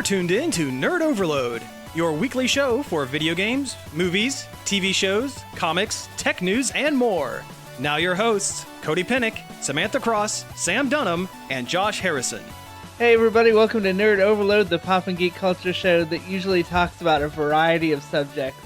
You're tuned in to Nerd Overload, your weekly show for video games, movies, TV shows, comics, tech news, and more. Now your hosts, Cody Pinnick, Samantha Cross, Sam Dunham, and Josh Harrison. Hey everybody, welcome to Nerd Overload, the pop and geek culture show that usually talks about a variety of subjects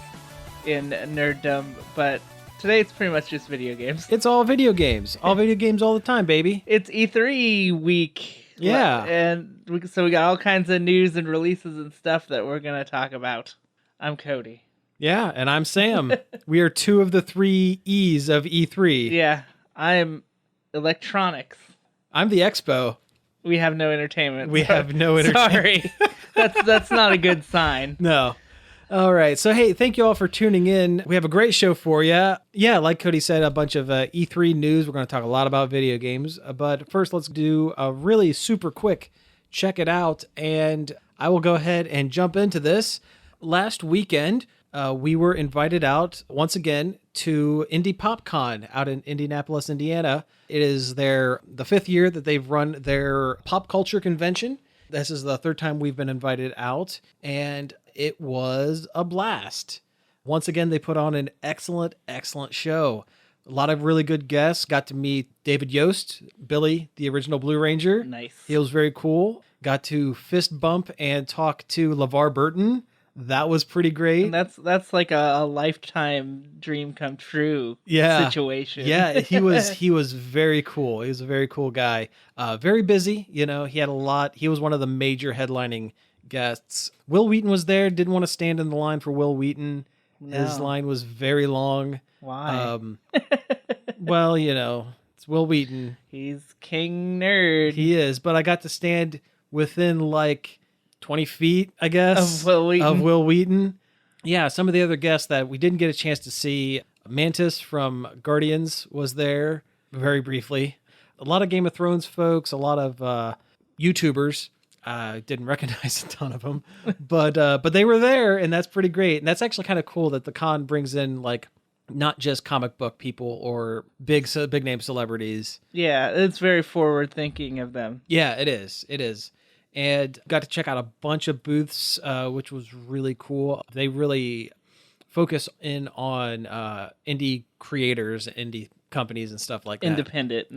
in nerddom, but today it's pretty much just video games. It's all video games. All video games all the time, baby. It's E3 week. Yeah. So we got all kinds of news and releases and stuff that we're going to talk about. I'm Cody. Yeah, and I'm Sam. We are two of the three E's of E3. Yeah, I'm electronics. I'm the expo. We have no entertainment. We have no entertainment. Sorry. That's not a good sign. No. All right. So, hey, thank you all for tuning in. We have a great show for you. Yeah, like Cody said, a bunch of E3 news. We're going to talk a lot about video games. But first, let's do a really super quick check it out. And I will go ahead and jump into this. Last weekend, we were invited out once again to Indy Pop Con out in Indianapolis, Indiana. It is the fifth year that they've run their pop culture convention. This is the third time we've been invited out, and it was a blast. Once again, they put on an excellent show. A lot of really good guests. Got to meet David Yost, Billy, the original Blue Ranger. Nice. He was very cool. Got to fist bump and talk to LeVar Burton. That was pretty great. And that's like a lifetime dream come true situation. Yeah, he was very cool. He was a very cool guy. Very busy, he had a lot. He was one of the major headlining guests. Will Wheaton was there. Didn't want to stand in the line for Will Wheaton. No. His line was very long. Why? Well, it's Will Wheaton. He's king nerd. He is, but I got to stand within like 20 feet, I guess, of Will Wheaton. Yeah, some of the other guests that we didn't get a chance to see. Mantis from Guardians was there very briefly. A lot of Game of Thrones folks, a lot of YouTubers. Didn't recognize a ton of them, but they were there, and that's pretty great. And that's actually kind of cool that the con brings in like not just comic book people or big name celebrities. Yeah, it's very forward thinking of them. Yeah, it is. And got to check out a bunch of booths, which was really cool. They really focus in on indie creators, indie companies, and stuff like that. Independent.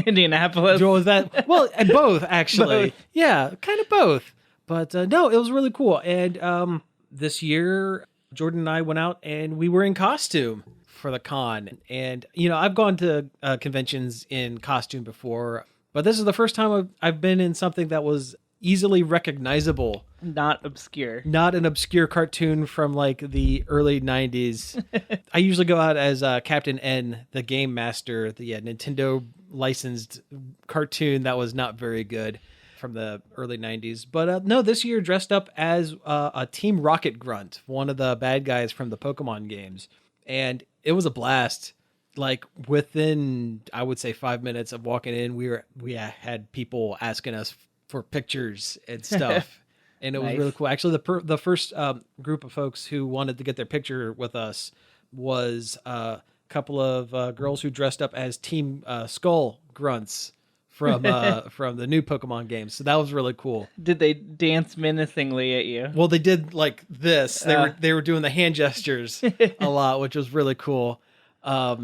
Indianapolis. Well, and both, actually. Both. Yeah, kind of both. But no, it was really cool. And this year, Jordan and I went out and we were in costume for the con. And, I've gone to conventions in costume before, but this is the first time I've been in something that was easily recognizable. Not obscure. Not an obscure cartoon from like the early 90s. I usually go out as Captain N, the Game Master, the Nintendo licensed cartoon that was not very good from the early 90s. But no, this year dressed up as a Team Rocket Grunt, one of the bad guys from the Pokemon games. And it was a blast. Like within, I would say 5 minutes of walking in, we had people asking us for pictures and stuff. And it was really cool. Actually, the first group of folks who wanted to get their picture with us was a couple of girls who dressed up as Team Skull Grunts from the new Pokemon games. So that was really cool. Did they dance menacingly at you? Well, they did like this. They were doing the hand gestures a lot, which was really cool. But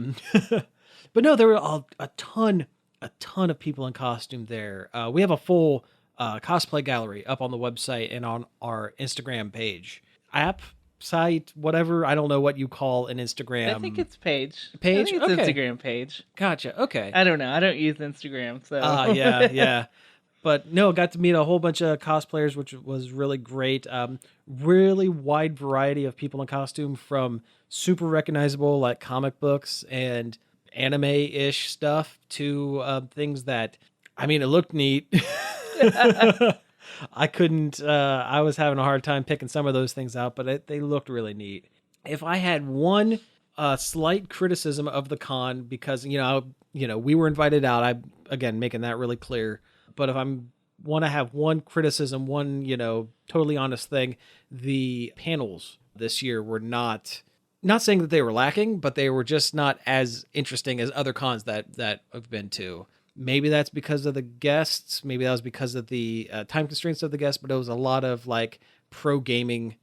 no, there were a ton of people in costume there. We have a full cosplay gallery up on the website and on our Instagram page. Site, whatever. I don't know what you call an Instagram. I think it's page. Page? I think it's okay. Instagram page. Gotcha. Okay. I don't know. I don't use Instagram, so. Yeah. But no, got to meet a whole bunch of cosplayers, which was really great. Really wide variety of people in costume, from super recognizable like comic books and anime-ish stuff to things that, it looked neat. I was having a hard time picking some of those things out, but they looked really neat. If I had one slight criticism of the con, because, we were invited out, I, again, making that really clear. But if I want to have one criticism, one, totally honest thing, the panels this year were not saying that they were lacking, but they were just not as interesting as other cons that I've been to. Maybe that's because of the guests. Maybe that was because of the time constraints of the guests. But it was a lot of like pro gaming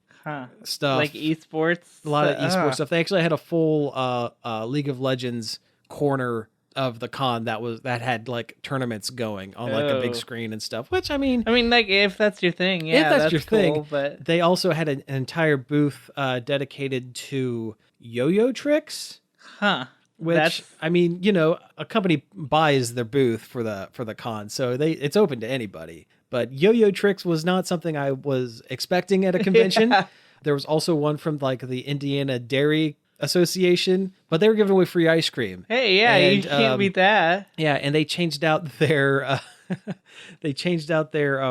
stuff, like esports. A lot of esports stuff. They actually had a full League of Legends corner of the con that had like tournaments going on like a big screen and stuff. Which I mean, like if that's your thing, yeah, if that's your cool, thing. But they also had an entire booth dedicated to yo-yo tricks. Which I mean, a company buys their booth for the con, so it's open to anybody. But yo-yo tricks was not something I was expecting at a convention. Yeah. There was also one from like the Indiana Dairy Association, but they were giving away free ice cream. Hey, yeah, and, you can't beat that. Yeah, and they changed out their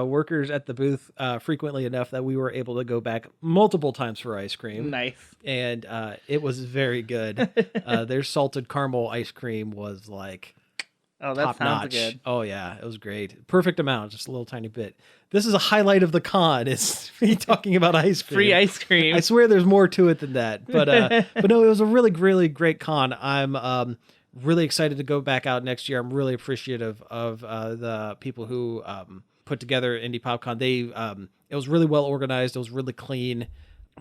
workers at the booth frequently enough that we were able to go back multiple times for ice cream. Nice. And it was very good. Their salted caramel ice cream was like that top sounds notch. Good. Oh yeah, it was great. Perfect amount, just a little tiny bit. This is a highlight of the con. Is me talking about ice cream. Free ice cream. I swear there's more to it than that. But no, it was a really, really great con. I'm really excited to go back out next year. I'm really appreciative of the people who put together Indy Pop Con. It was really well organized. It was really clean,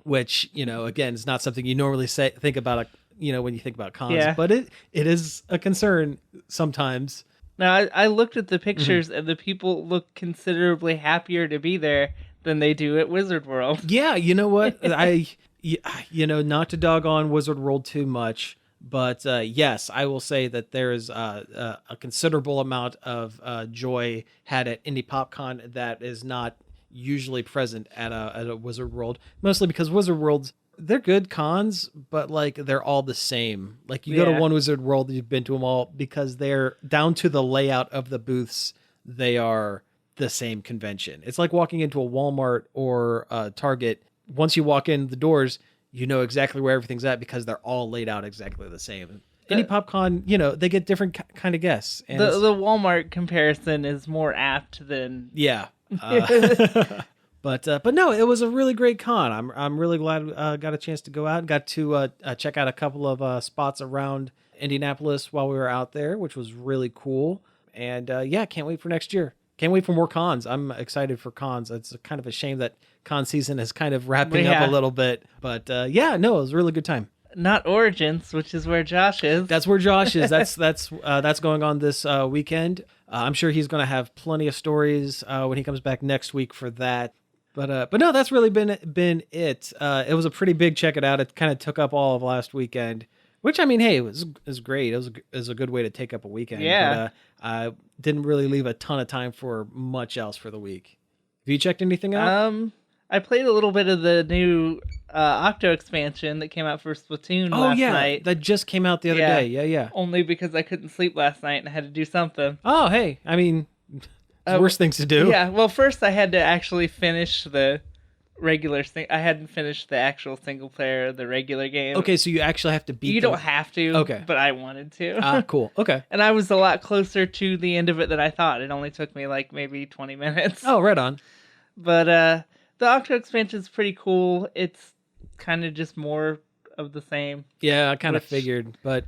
which, again, is not something you normally think about, when you think about cons. Yeah. But it is a concern sometimes. Now, I looked at the pictures, and the people look considerably happier to be there than they do at Wizard World. Yeah, you know what? Not to dog on Wizard World too much, but yes, I will say that there is a considerable amount of joy had at Indy Pop Con that is not usually present at a Wizard World, mostly because Wizard Worlds, they're good cons, but like they're all the same. Like you go to one Wizard World, you've been to them all, because they're down to the layout of the booths. They are the same convention. It's like walking into a Walmart or a Target. Once you walk in the doors, you know exactly where everything's at because they're all laid out exactly the same. Indy Pop Con, they get different kind of guests. And the Walmart comparison is more apt than But no, it was a really great con. I'm really glad I got a chance to go out and got to check out a couple of spots around Indianapolis while we were out there, which was really cool. And can't wait for next year. Can't wait for more cons. I'm excited for cons. It's kind of a shame that con season is kind of wrapping up a little bit. But it was a really good time. Not Origins, which is where Josh is. That's where Josh is. That's going on this weekend. I'm sure he's going to have plenty of stories when he comes back next week for that. But no, that's really been it. It was a pretty big check it out. It kind of took up all of last weekend, which I mean, hey, it was great. It was a good way to take up a weekend. Yeah. But, I didn't really leave a ton of time for much else for the week. Have you checked anything out? I played a little bit of the new Octo expansion that came out for Splatoon last night. That just came out the other day. Yeah. Only because I couldn't sleep last night and I had to do something. Oh, hey, I mean, worse things to do. Yeah, well, first I had to actually finish the regular thing. I hadn't finished the actual single player, the regular game. Okay, so you actually have to beat You don't have to, okay, but I wanted to. Cool, okay. And I was a lot closer to the end of it than I thought. It only took me like maybe 20 minutes. Oh, right on. But the Octo expansion is pretty cool. It's kind of just more of the same. Yeah, I kind of figured, but...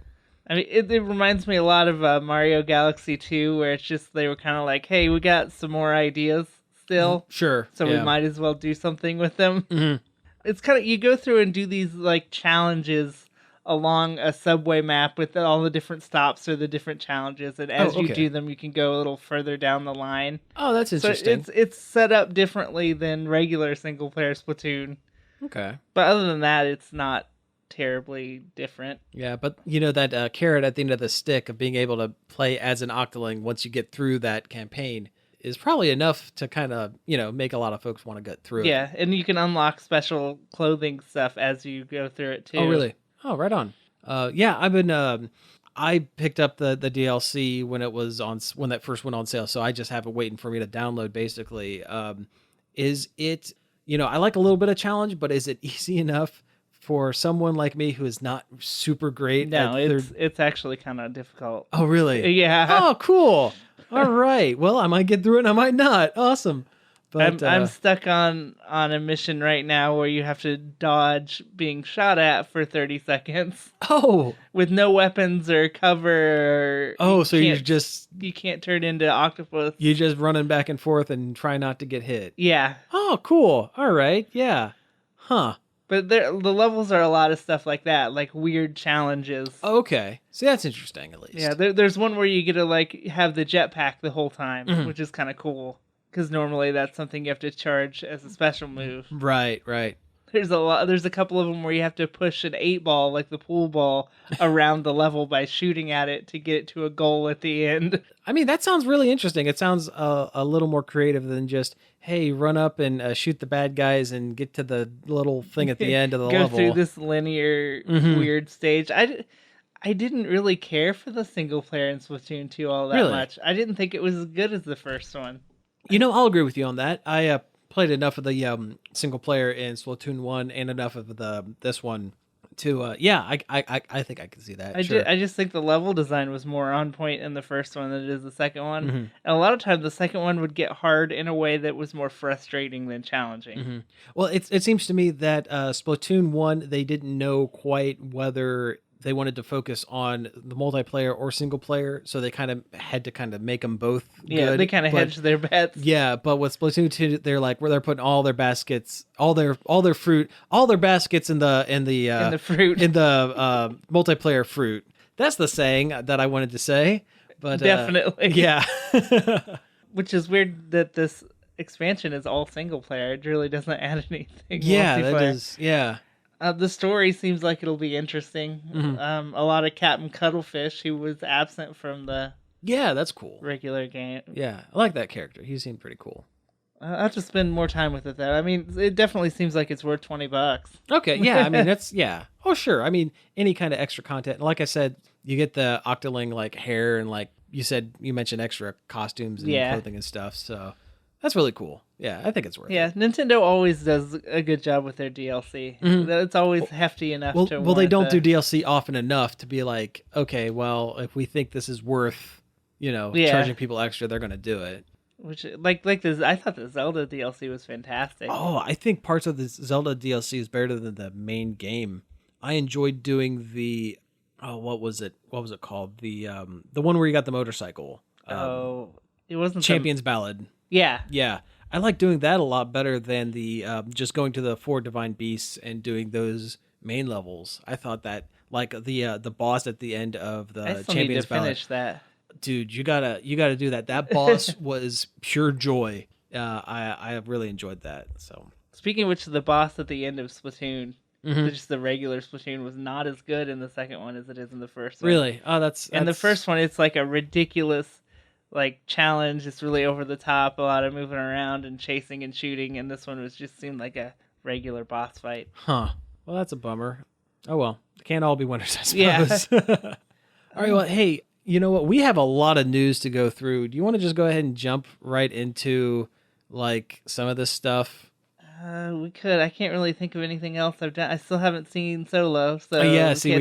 I mean, it reminds me a lot of Mario Galaxy 2, where it's just they were kind of like, hey, we got some more ideas still. Sure. So we might as well do something with them. Mm-hmm. It's kind of, you go through and do these like challenges along a subway map with all the different stops or the different challenges. And as you do them, you can go a little further down the line. Oh, that's interesting. So it's set up differently than regular single player Splatoon. Okay. But other than that, it's not terribly different. Yeah, but that carrot at the end of the stick of being able to play as an Octoling once you get through that campaign is probably enough to kind of, make a lot of folks want to get through it. Yeah, and you can unlock special clothing stuff as you go through it too. Oh, really? Oh, right on. I've been I picked up the DLC when that first went on sale, so I just have it waiting for me to download basically. Is it, I like a little bit of challenge, but is it easy enough for someone like me who is not super great? No, it's actually kind of difficult. Oh, really? Yeah. Oh, cool. All right. Well, I might get through it and I might not. Awesome. But I'm stuck on a mission right now where you have to dodge being shot at for 30 seconds oh, with no weapons or cover. so you can't turn into octopus. you're just running back and forth and try not to get hit. Yeah. Oh, cool. All right. Yeah. Huh. But the levels are a lot of stuff like that, like weird challenges. Okay. See, that's interesting at least. Yeah, there's one where you get to like have the jetpack the whole time, Mhm. which is kind of cool. Because normally that's something you have to charge as a special move. Right. There's a couple of them where you have to push an 8-ball, like the pool ball, around the level by shooting at it to get it to a goal at the end. I mean, that sounds really interesting. It sounds a little more creative than just, hey, run up and shoot the bad guys and get to the little thing at the end of the Go level. through this linear weird stage. I didn't really care for the single player in Splatoon 2 all that Really? much. I didn't think it was as good as the first one. I'll agree with you on that. I played enough of the single player in Splatoon 1 and enough of this one to, I think I can see that. I just think the level design was more on point in the first one than it is the second one. Mm-hmm. And a lot of times the second one would get hard in a way that was more frustrating than challenging. Mm-hmm. Well, it seems to me that Splatoon 1, they didn't know quite whether they wanted to focus on the multiplayer or single player, so they kind of had to kind of make them both Yeah, good. they kind of hedged their bets. Yeah, but with Splatoon 2, they're putting all their baskets, all their fruit, all their baskets in the fruit. in the multiplayer fruit. That's the saying that I wanted to say. But definitely. yeah. Which is weird that this expansion is all single player. It really doesn't add anything. Yeah, multiplayer. that is. Yeah. The story seems like it'll be interesting. Mm-hmm. A lot of Captain Cuttlefish, who was absent from the that's cool. regular game. Yeah, I like that character. He seemed pretty cool. I'll have to spend more time with it, though. I mean, it definitely seems like it's worth $20. Okay, yeah, I mean, that's, yeah. Oh, sure. I mean, any kind of extra content. Like I said, you get the Octoling, like, hair and, like, you mentioned extra costumes and clothing and stuff, so that's really cool. Yeah, I think it's worth it. Yeah, Nintendo always does a good job with their DLC. Mm-hmm. It's always hefty enough to Well, they don't do DLC often enough to be like, okay, well, if we think this is worth, charging people extra, they're going to do it. Which, like this, I thought the Zelda DLC was fantastic. Oh, I think parts of the Zelda DLC is better than the main game. I enjoyed doing the, what was it called? The one where you got the motorcycle. It wasn't Champion's Ballad. Yeah. Yeah. I like doing that a lot better than the just going to the 4 Divine Beasts and doing those main levels. I thought that, like, the boss at the end of the I still Champion's need to Ballad. finish that. Dude, you gotta do that. That boss was pure joy. I really enjoyed that. So Speaking of which, the boss at the end of Splatoon, just the regular Splatoon, was not as good in the second one as it is in the first one. really, that's In the first one, it's like a ridiculous challenge. It's really over the top, a lot of moving around and chasing and shooting, and this one just seemed like a regular boss fight. Huh. Well, that's a bummer. Oh well, they can't all be winners, I suppose. Yeah. All right. Well, hey, you know what? We have a lot of news to go through. Do you want to just go ahead and jump right into some of this stuff? We could. I can't really think of anything else I've done. I still haven't seen Solo, so we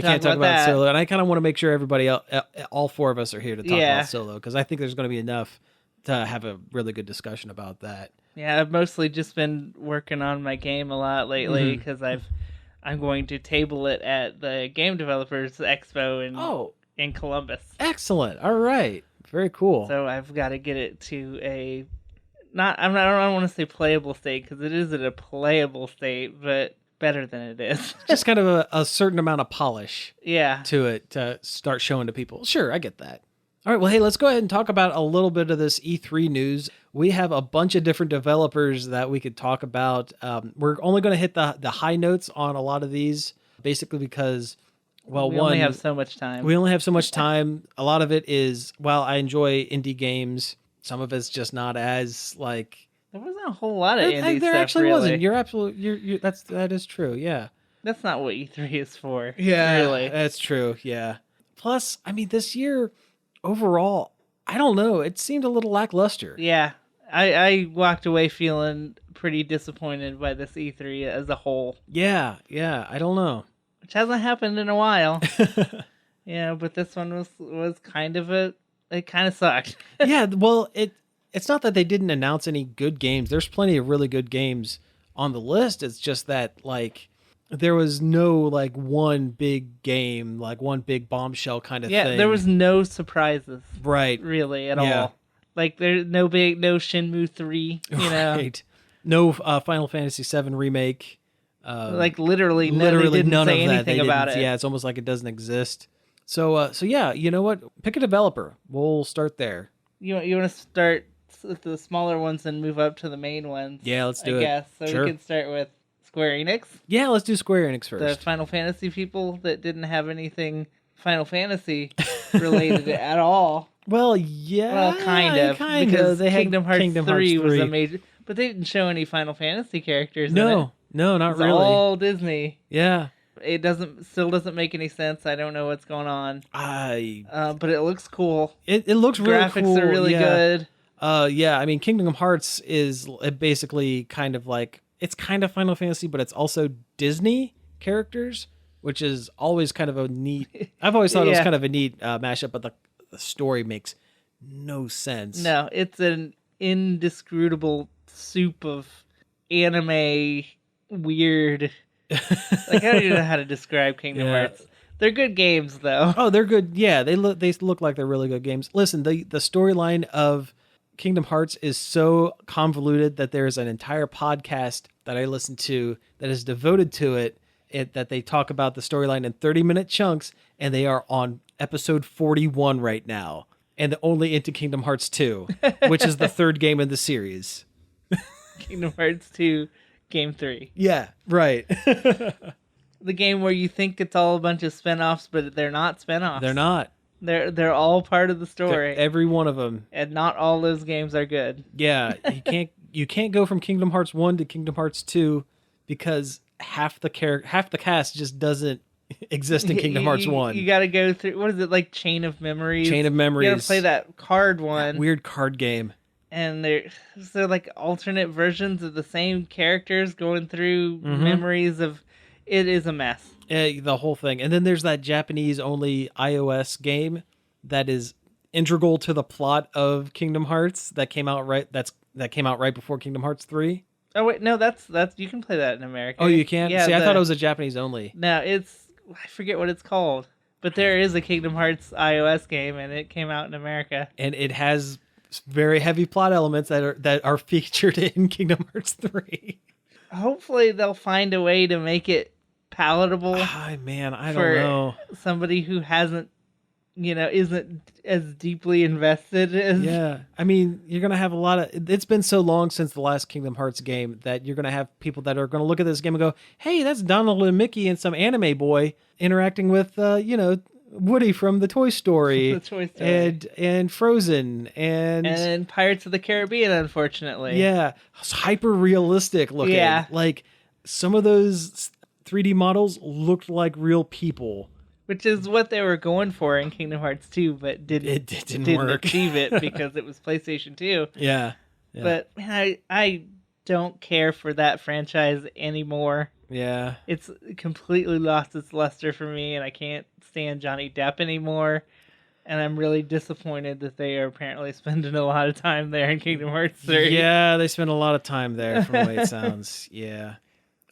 can't talk about that. Solo, and I kind of want to make sure everybody else, all 4 of us are here to talk about Solo, because I think there's going to be enough to have a really good discussion about that. Yeah, I've mostly just been working on my game a lot lately because I'm going to table it at the Game Developers Expo in Columbus. Excellent. All right. Very cool. So I've got to get it to I don't want to say playable state because it isn't a playable state, but better than it is. Just kind of a certain amount of polish to it to start showing to people. Sure, I get that. All right, well, hey, let's go ahead and talk about a little bit of this E3 news. We have a bunch of different developers that we could talk about. We're only going to hit the high notes on a lot of these, basically because, we only have so much time. We only have so much time. A lot of it is, I enjoy indie games. Some of it's just not as There wasn't a whole lot of indie there stuff, actually really. wasn't. You're absolutely. That is true. Yeah. That's not what E3 is for. Yeah, really. That's true. Yeah. Plus, I mean, this year overall, I don't know. It seemed a little lackluster. Yeah, I walked away feeling pretty disappointed by this E3 as a whole. Yeah. I don't know. Which hasn't happened in a while. Yeah, but this one was kind of it kind of sucked. Yeah, well, it's not that they didn't announce any good games. There's plenty of really good games on the list. It's just that like there was no like one big game, like one big bombshell kind of thing. Yeah, there was no surprises. Right. Really at all. Like there's no Shenmue 3, you know. Right. No Final Fantasy VII remake. Like literally none say of that. anything about it. Yeah, it's almost like it doesn't exist. So yeah, you know what? Pick a developer. We'll start there. You want to start with the smaller ones and move up to the main ones? Yeah, let's do it. I guess. So sure. We can start with Square Enix. Yeah, let's do Square Enix first. The Final Fantasy people that didn't have anything Final Fantasy related at all. Well, yeah. Well, kind of. Because they Kingdom had Hearts 3 was a major... But they didn't show any Final Fantasy characters in it. No, not It's really. all Disney. Yeah. It still doesn't make any sense. I don't know what's going on. But it looks cool. It looks really cool. Graphics are really good. Yeah, I mean, Kingdom Hearts is basically kind of like, it's kind of Final Fantasy, but it's also Disney characters, which is always kind of a neat, I've always thought it was kind of a neat mashup, but the story makes no sense. No, it's an indescribable soup of anime weird. Like, I don't even know how to describe Kingdom Hearts. They're good games, though. Oh, they're good. Yeah, they look like they're really good games. Listen, the storyline of Kingdom Hearts is so convoluted that there's an entire podcast that I listen to that is devoted to it, that they talk about the storyline in 30-minute chunks, and they are on episode 41 right now, and only into Kingdom Hearts 2, which is the third game in the series. Kingdom Hearts 2, Game 3. Yeah, right. The game where you think it's all a bunch of spinoffs, but they're not spinoffs. They're not. They're all part of the story. Every one of them. And not all those games are good. Yeah, you can't go from Kingdom Hearts 1 to Kingdom Hearts 2 because half the cast just doesn't exist in Kingdom Hearts 1. You got to go through, what is it, like Chain of Memories? Chain of Memories. You got to play that card one. That weird card game. And they're like alternate versions of the same characters going through memories of... It is a mess. The whole thing. And then there's that Japanese-only iOS game that is integral to the plot of Kingdom Hearts that came out right before Kingdom Hearts 3. Oh wait, no, that's you can play that in America. Oh, you can? Yeah, See, I thought it was a Japanese-only. No, I forget what it's called. But there is a Kingdom Hearts iOS game, and it came out in America. And it has very heavy plot elements that are featured in Kingdom Hearts 3. Hopefully, they'll find a way to make it palatable. Man, I don't know. Somebody who isn't as deeply invested as... Yeah, I mean, you're going to have it's been so long since the last Kingdom Hearts game that you're going to have people that are going to look at this game and go, hey, that's Donald and Mickey and some anime boy interacting with, Woody from the Toy Story. The Toy Story. And Frozen and Pirates of the Caribbean, unfortunately. Yeah, it's hyper realistic looking. Yeah. Like some of those 3D models looked like real people. Which is what they were going for in Kingdom Hearts 2, but didn't work. achieve it because it was PlayStation 2. Yeah. But man, I don't care for that franchise anymore. Yeah. It's completely lost its luster for me, and I can't stand Johnny Depp anymore. And I'm really disappointed that they are apparently spending a lot of time there in Kingdom Hearts 3. Yeah, they spend a lot of time there from the way it sounds. Yeah.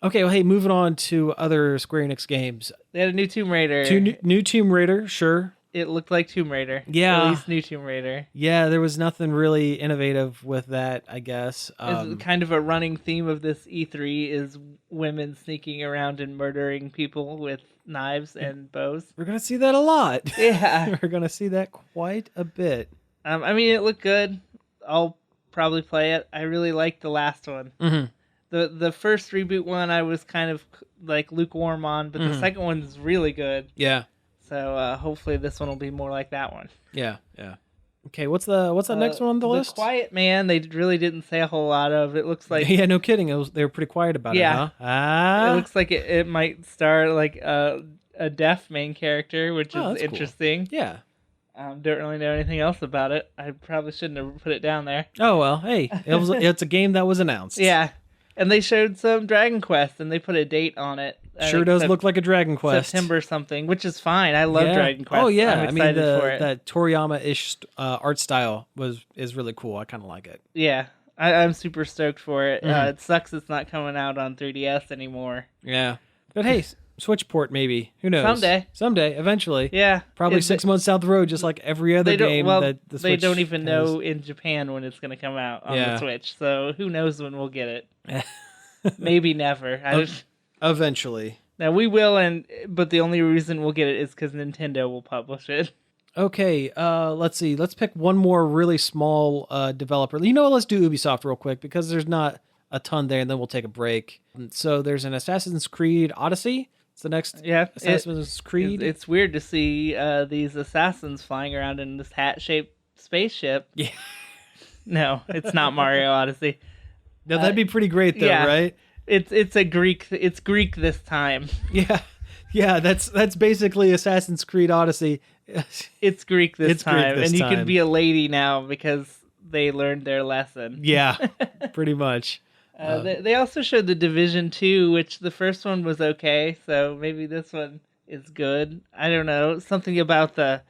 Okay, well, hey, moving on to other Square Enix games. They had a new Tomb Raider. New Tomb Raider, sure. It looked like Tomb Raider. Yeah. At least new Tomb Raider. Yeah, there was nothing really innovative with that, I guess. It's kind of a running theme of this E3 is women sneaking around and murdering people with knives and bows. We're going to see that a lot. Yeah. We're going to see that quite a bit. I mean, it looked good. I'll probably play it. I really liked the last one. Mm-hmm. The first reboot one I was kind of like lukewarm on, but the second one's really good. Yeah. So hopefully this one will be more like that one. Yeah, yeah. Okay, what's the next one on the list? The Quiet Man, they really didn't say a whole lot of. It looks like... Yeah, no kidding. They were pretty quiet about it, huh? It looks like it might star like a deaf main character, which is interesting. Cool. Yeah. Don't really know anything else about it. I probably shouldn't have put it down there. Oh, well, hey, it's a game that was announced. Yeah. And they showed some Dragon Quest, and they put a date on it. Sure does look like a Dragon Quest. September something, which is fine. I love Dragon Quest. Oh yeah, I'm excited for it. That Toriyama-ish art style is really cool. I kind of like it. Yeah, I'm super stoked for it. It sucks it's not coming out on 3DS anymore. Yeah, but hey, Switch port maybe. Who knows? Someday, eventually. Yeah, probably 6 months down the road, just like every other game that the Switch they don't even know in Japan when it's going to come out on the Switch. So who knows when we'll get it? Maybe never. Eventually. Now we will, but the only reason we'll get it is because Nintendo will publish it. Okay, let's see. Let's pick one more really small developer. You know what? Let's do Ubisoft real quick because there's not a ton there, and then we'll take a break. So there's an Assassin's Creed Odyssey. It's the next Assassin's Creed. It's weird to see these assassins flying around in this hat-shaped spaceship. Yeah. No, it's not Mario Odyssey. No, that'd be pretty great though, right? It's Greek this time. Yeah, that's basically Assassin's Creed Odyssey. It's Greek this time, and you can be a lady now because they learned their lesson. Yeah, pretty much. They also showed the Division 2, which the first one was okay, so maybe this one is good. I don't know, something about the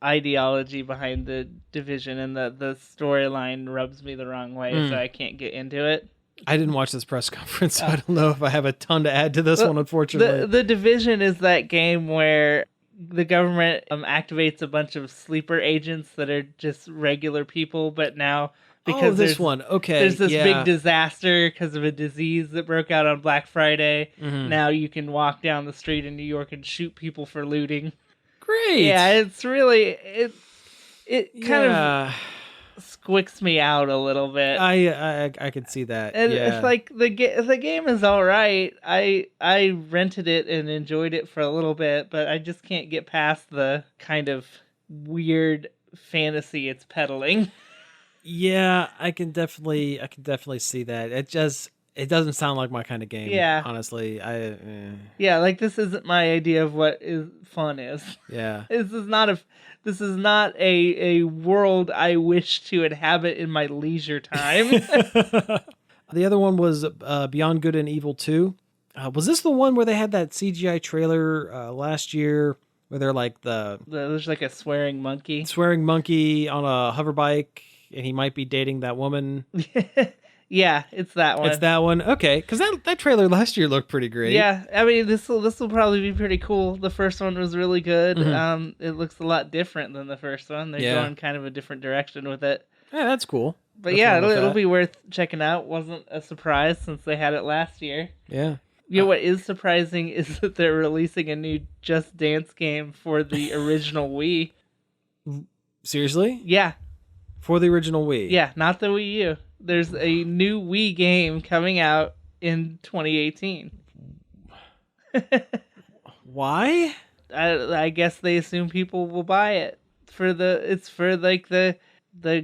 ideology behind the Division and the storyline rubs me the wrong way, so I can't get into it. I didn't watch this press conference, so I don't know if I have a ton to add to this one, unfortunately. The Division is that game where the government activates a bunch of sleeper agents that are just regular people, but now because there's this big disaster because of a disease that broke out on Black Friday. Now you can walk down the street in New York and shoot people for looting. Great. Yeah, it's really it kind of squicks me out a little bit. I could see that. And it's like the game is all right. I rented it and enjoyed it for a little bit, but I just can't get past the kind of weird fantasy it's peddling. Yeah, I can definitely see that. It doesn't sound like my kind of game. Yeah, honestly, yeah, like this isn't my idea of what fun is. Yeah, this is not a world I wish to inhabit in my leisure time. The other one was Beyond Good and Evil 2. Was this the one where they had that CGI trailer last year where they're like there's like a swearing monkey on a hover bike, and he might be dating that woman? Yeah, it's that one. It's that one. Okay, because that trailer last year looked pretty great. Yeah, I mean this will probably be pretty cool. The first one was really good. It looks a lot different than the first one. They're going kind of a different direction with it. Yeah, that's cool. But it'll be worth checking out. Wasn't a surprise since they had it last year. Yeah. You know what is surprising is that they're releasing a new Just Dance game for the original Wii. Seriously? Yeah. For the original Wii? Yeah, not the Wii U. There's a new Wii game coming out in 2018. Why? I guess they assume people will buy it. It's for like the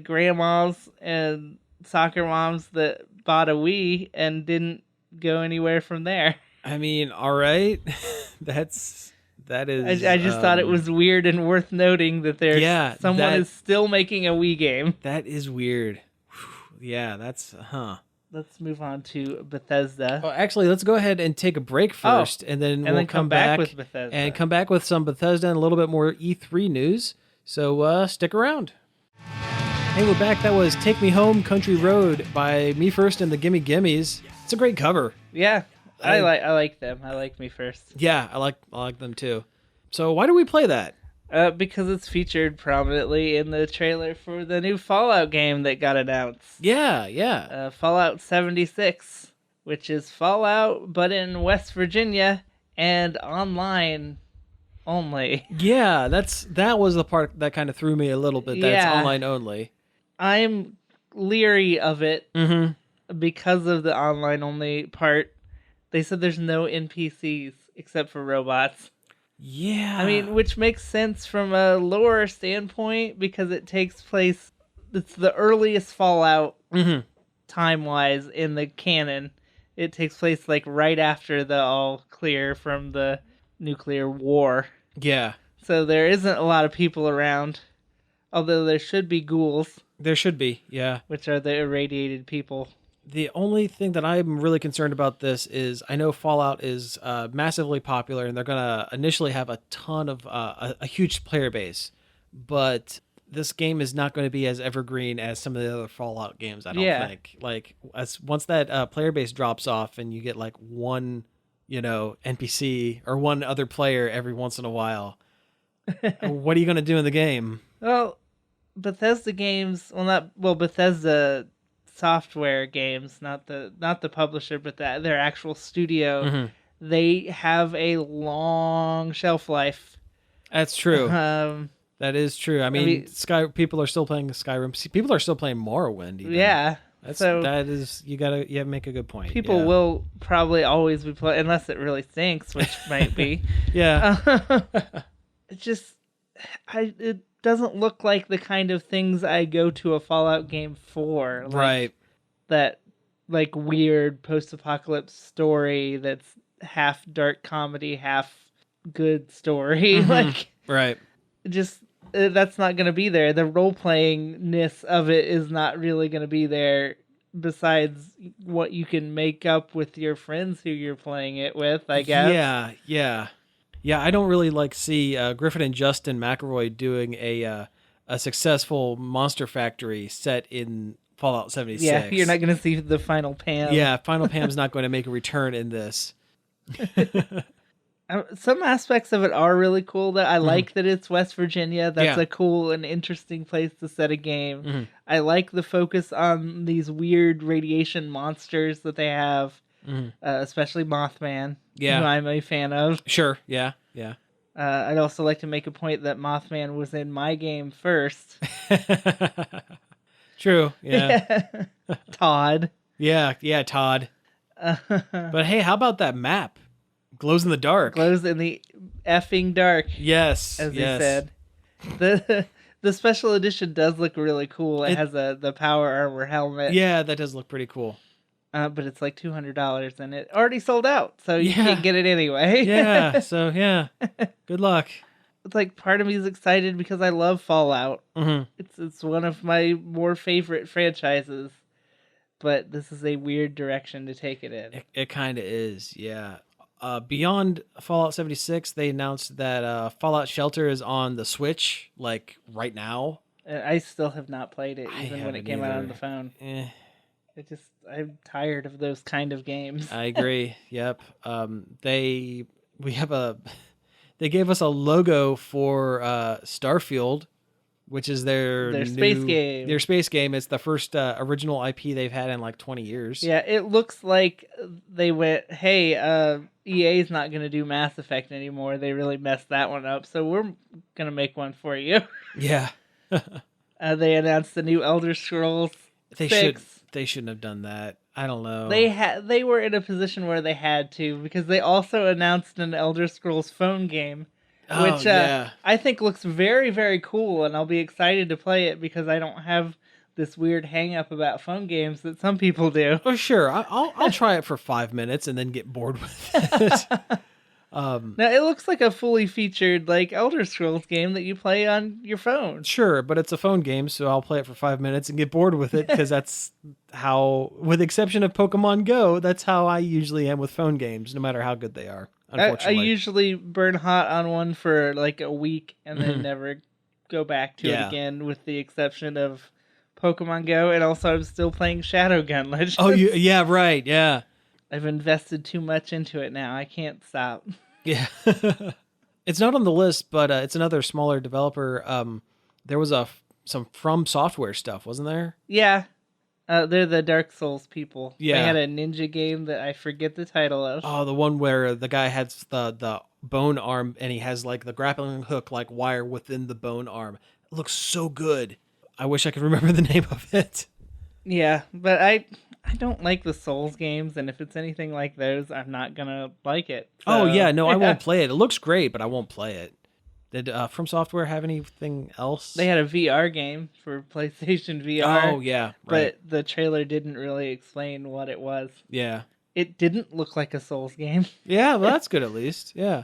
grandmas and soccer moms that bought a Wii and didn't go anywhere from there. I mean, all right. That is. I just thought it was weird and worth noting that someone is still making a Wii game. That is weird. Yeah, that's Let's move on to Bethesda. Oh, actually, let's go ahead and take a break first, and then we'll come back with Bethesda. And come back with some Bethesda and a little bit more E3 news. So stick around. Hey, we're back. That was "Take Me Home, Country Road" by Me First and the Gimmie Gimmies. It's a great cover. Yeah, I like them. I like Me First. Yeah, I like them too. So why do we play that? Because it's featured prominently in the trailer for the new Fallout game that got announced. Yeah. Fallout 76, which is Fallout, but in West Virginia and online only. Yeah, that was the part that kind of threw me a little bit. That's online only. I'm leery of it because of the online only part. They said there's no NPCs except for robots. Yeah. I mean, which makes sense from a lore standpoint because it takes place... It's the earliest Fallout time-wise in the canon. It takes place like right after the all clear from the nuclear war. Yeah. So there isn't a lot of people around. Although there should be ghouls. There should be, yeah. Which are the irradiated people. The only thing that I'm really concerned about this is I know Fallout is massively popular, and they're going to initially have a ton of a huge player base, but this game is not going to be as evergreen as some of the other Fallout games, I don't think. Like, once that player base drops off and you get like one, NPC or one other player every once in a while, what are you going to do in the game? Well, Bethesda games, Bethesda software games, not the publisher, but their actual studio, they have a long shelf life. That's true. That is true. I mean, people are still playing Skyrim. People are still playing Morrowind. Even. Yeah. You make a good point. People will probably always be playing, unless it really stinks, which might be. Yeah. It doesn't look like the kind of things I go to a Fallout game for. Like, right. That like weird post-apocalypse story that's half dark comedy, half good story. Right. That's not going to be there. The role-playingness of it is not really going to be there, besides what you can make up with your friends who you're playing it with, I guess. Yeah, I don't really see Griffin and Justin McElroy doing a successful Monster Factory set in Fallout 76. Yeah, you're not going to see the Final Pam. Yeah, Final Pam's not going to make a return in this. Some aspects of it are really cool. That I like that it's West Virginia. That's a cool and interesting place to set a game. I like the focus on these weird radiation monsters that they have, especially Mothman, who I'm a fan of. Sure, yeah. I'd also like to make a point that Mothman was in my game first. True, yeah. Todd. Yeah, Todd. But hey, how about that map? Glows in the dark. Glows in the effing dark. Yes, as they said. The special edition does look really cool. It has the power armor helmet. Yeah, that does look pretty cool. But it's like $200 and it already sold out, so you can't get it anyway. Good luck. It's like part of me is excited because I love Fallout. It's one of my more favorite franchises, but this is a weird direction to take it in. It kind of is, yeah. Beyond Fallout 76, they announced that Fallout Shelter is on the Switch, like right now. I still have not played it, even when it came out on the phone. I'm tired of those kind of games. I agree. Yep. They gave us a logo for Starfield, which is their space game. Their space game. It's the first original IP they've had in like 20 years. Yeah, it looks like they went, hey, EA's not going to do Mass Effect anymore. They really messed that one up, so we're going to make one for you. Yeah. They announced the new Elder Scrolls 6. They shouldn't have done that. I don't know. They were in a position where they had to, because they also announced an Elder Scrolls phone game, which I think looks very, very cool, and I'll be excited to play it because I don't have this weird hang-up about phone games that some people do. Oh, sure. I'll try it for 5 minutes and then get bored with it. Now, it looks like a fully featured like Elder Scrolls game that you play on your phone. Sure, but it's a phone game, so I'll play it for 5 minutes and get bored with it, because that's how, with the exception of Pokemon Go, that's how I usually am with phone games, no matter how good they are, unfortunately. I usually burn hot on one for like a week and then never go back to it again, with the exception of Pokemon Go, and also I'm still playing Shadowgun Legends. Oh, yeah, right, yeah. I've invested too much into it now. I can't stop. Yeah. It's not on the list, but it's another smaller developer. There was some From Software stuff, wasn't there? Yeah. They're the Dark Souls people. Yeah. They had a ninja game that I forget the title of. Oh, the one where the guy has the bone arm and he has like the grappling hook like wire within the bone arm. It looks so good. I wish I could remember the name of it. Yeah, but I don't like the Souls games, and if it's anything like those, I'm not gonna like it. So, oh yeah, no, I won't play it. It looks great, but I won't play it. Did From Software have anything else? They had a VR game for PlayStation VR. Oh yeah, right. But the trailer didn't really explain what it was. Yeah. It didn't look like a Souls game. Yeah, well, that's good at least. Yeah.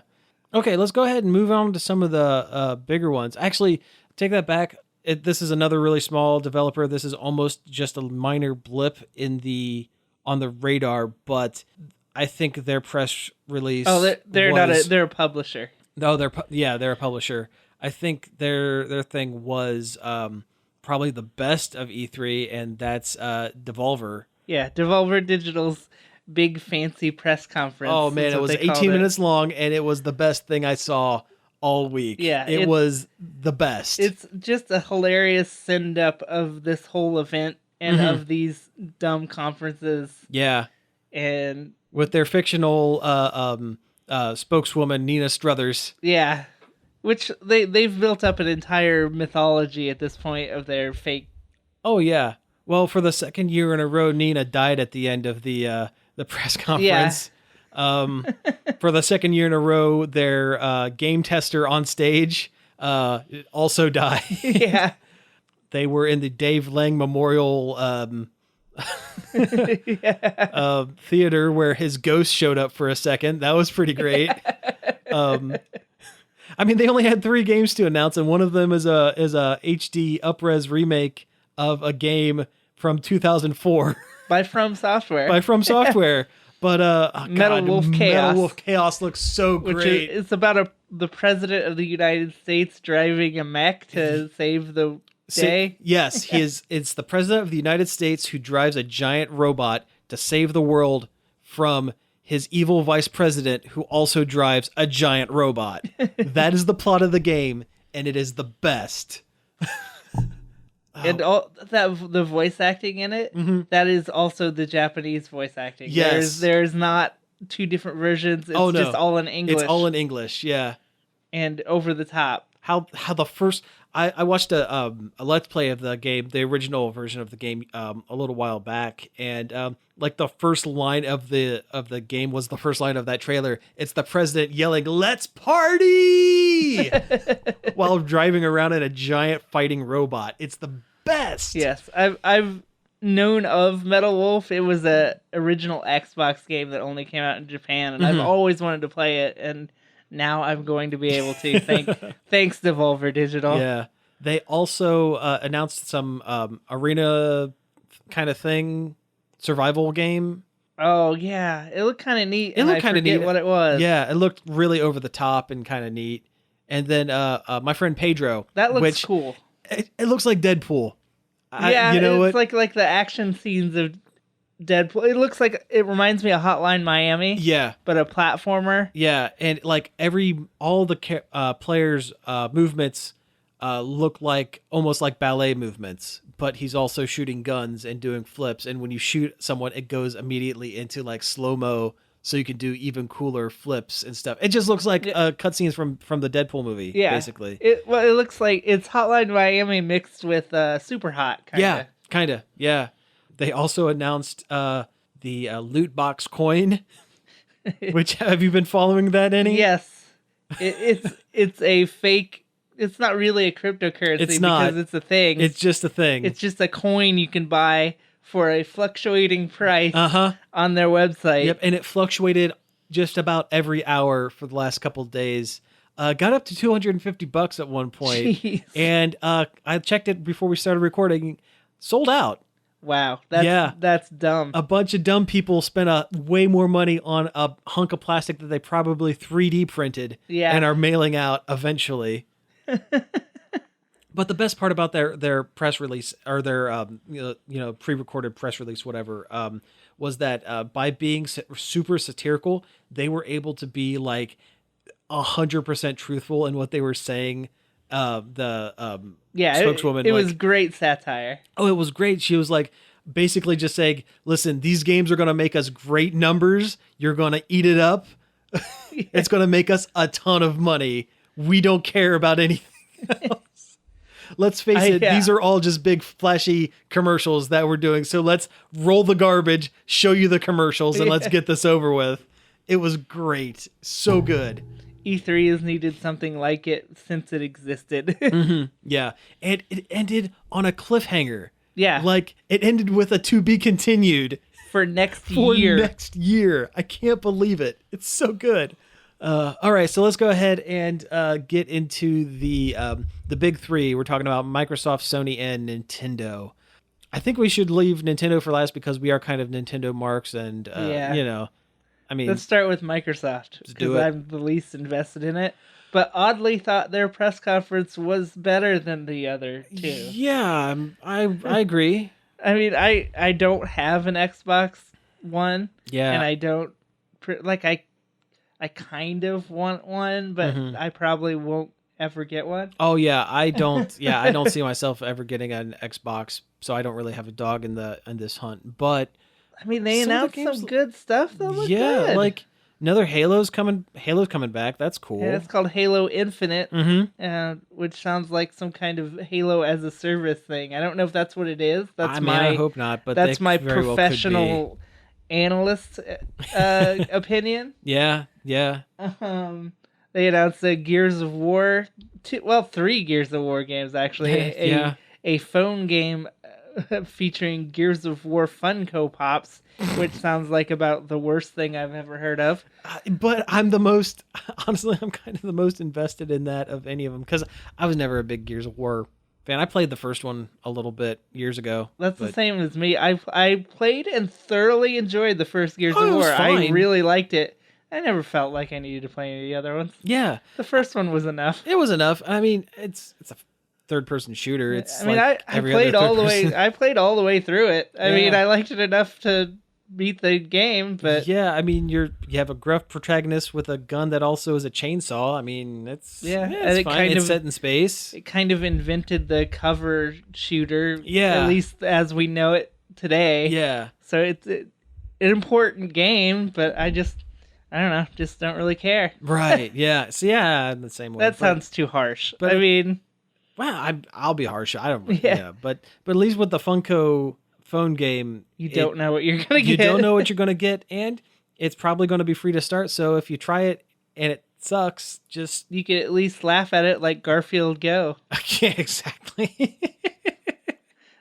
Okay, let's go ahead and move on to some of the bigger ones. Actually, take that back. This is another really small developer. This is almost just a minor blip in the on the radar, but I think their press release. Oh, they're a publisher. No, they're a publisher. I think their thing was probably the best of E3, and that's Devolver. Yeah, Devolver Digital's big fancy press conference. Oh man, it was 18 minutes long, and it was the best thing I saw all week. Yeah, it was the best. It's just a hilarious send up of this whole event and of these dumb conferences. Yeah, and with their fictional spokeswoman Nina Struthers. Yeah, which they've built up an entire mythology at this point of their fake. Oh yeah. Well, for the second year in a row, Nina died at the end of the press conference. Yeah. For the second year in a row, their game tester on stage also died. Yeah. They were in the Dave Lang Memorial theater where his ghost showed up for a second. That was pretty great. I mean, they only had 3 games to announce, and one of them is a HD up-res remake of a game from 2004 by From Software. But Metal Wolf Chaos. Metal Wolf Chaos looks so great. It's about the president of the United States driving a mech to save the day. Yes, he is. It's the president of the United States who drives a giant robot to save the world from his evil vice president, who also drives a giant robot. That is the plot of the game, and it is the best. And all that the voice acting in it, that is also the Japanese voice acting. Yes. There's not 2 different versions. It's just all in English. It's all in English, yeah. And over the top. How the first I watched a Let's Play of the game, the original version of the game, a little while back, and like the first line of the game was the first line of that trailer. It's the president yelling, "Let's party!" while driving around in a giant fighting robot. It's the best. Yes, I've known of Metal Wolf. It was a original Xbox game that only came out in Japan, and I've always wanted to play it, and now I'm going to be able to. Thanks, Devolver Digital. Yeah. They also announced some arena kind of thing, survival game. Oh, yeah. It looked kind of neat. It looked kind of neat. What it was. Yeah, it looked really over the top and kind of neat. And then my friend Pedro. That looks cool. It looks like Deadpool. It's like the action scenes of Deadpool. It looks like it reminds me of Hotline Miami. Yeah, but a platformer. Yeah, and like all the players' movements look like almost like ballet movements. But he's also shooting guns and doing flips. And when you shoot someone, it goes immediately into like slow mo, so you can do even cooler flips and stuff. It just looks like cutscenes from the Deadpool movie. Yeah, basically. It looks like it's Hotline Miami mixed with Super Hot. Kinda. Yeah, kind of. Yeah. They also announced the loot box coin, which have you been following that any? Yes, it's a fake. It's not really a cryptocurrency. It's not. Because it's a thing. It's just a thing. It's just a coin you can buy for a fluctuating price on their website. Yep, and it fluctuated just about every hour for the last couple of days. Got up to $250 at one point. Jeez. And I checked it before we started recording. Sold out. Wow, that's dumb. A bunch of dumb people spent way more money on a hunk of plastic that they probably 3D printed and are mailing out eventually. But the best part about their press release, or their pre-recorded press release, whatever, was that by being super satirical, they were able to be like 100% truthful in what they were saying. Spokeswoman, it was great satire. Oh, it was great. She was like basically just saying, listen, these games are going to make us great numbers. You're going to eat it up. It's going to make us a ton of money. We don't care about anything else. Let's face it, these are all just big flashy commercials that we're doing. So let's roll the garbage, show you the commercials, and let's get this over with. It was great. So good. E3 has needed something like it since it existed. Yeah. And it ended on a cliffhanger. Yeah. Like, it ended with a to be continued. For next year. Next year. I can't believe it. It's so good. All right, so let's go ahead and get into the big three. We're talking about Microsoft, Sony, and Nintendo. I think we should leave Nintendo for last because we are kind of Nintendo marks, and I mean, let's start with Microsoft because I'm the least invested in it. But oddly, thought their press conference was better than the other two. Yeah, I agree. I mean, I don't have an Xbox One. Yeah, and I don't I kind of want one, but I probably won't ever get one. Oh yeah, I don't. Yeah, I don't see myself ever getting an Xbox, so I don't really have a dog in this hunt. But I mean, they announced some good stuff that look good. Like another Halo's coming back. That's cool. Yeah, it's called Halo Infinite, which sounds like some kind of Halo as a service thing. I don't know if that's what it is. I hope not. But that's my professional analyst opinion. Yeah. They announced a Gears of War, 3 Gears of War games actually. A phone game featuring Gears of War Funko Pops, which sounds like about the worst thing I've ever heard of. But I'm kind of the most invested in that of any of them because I was never a big Gears of War fan. I played the first one a little bit years ago. That's the same as me. I played and thoroughly enjoyed the first Gears of War. Fine. I really liked it. I never felt like I needed to play any of the other ones. Yeah. The first one was enough. It was enough. I mean, it's a third-person shooter. I played all the way through it. I mean, I liked it enough to beat the game, but yeah, I mean, you have a gruff protagonist with a gun that also is a chainsaw. I mean, it's fine. It's set in space. It kind of invented the cover shooter, at least as we know it today. Yeah. So it's an important game, but I don't know, just don't really care. Right. Yeah. So I'm the same way. That sounds too harsh. But I mean, well, I'll be harsh. I don't. Yeah. But at least with the Funko phone game, you don't know what you're gonna get. You don't know what you're gonna get, and it's probably going to be free to start. So if you try it and it sucks, you can at least laugh at it like Garfield Go. Yeah, exactly.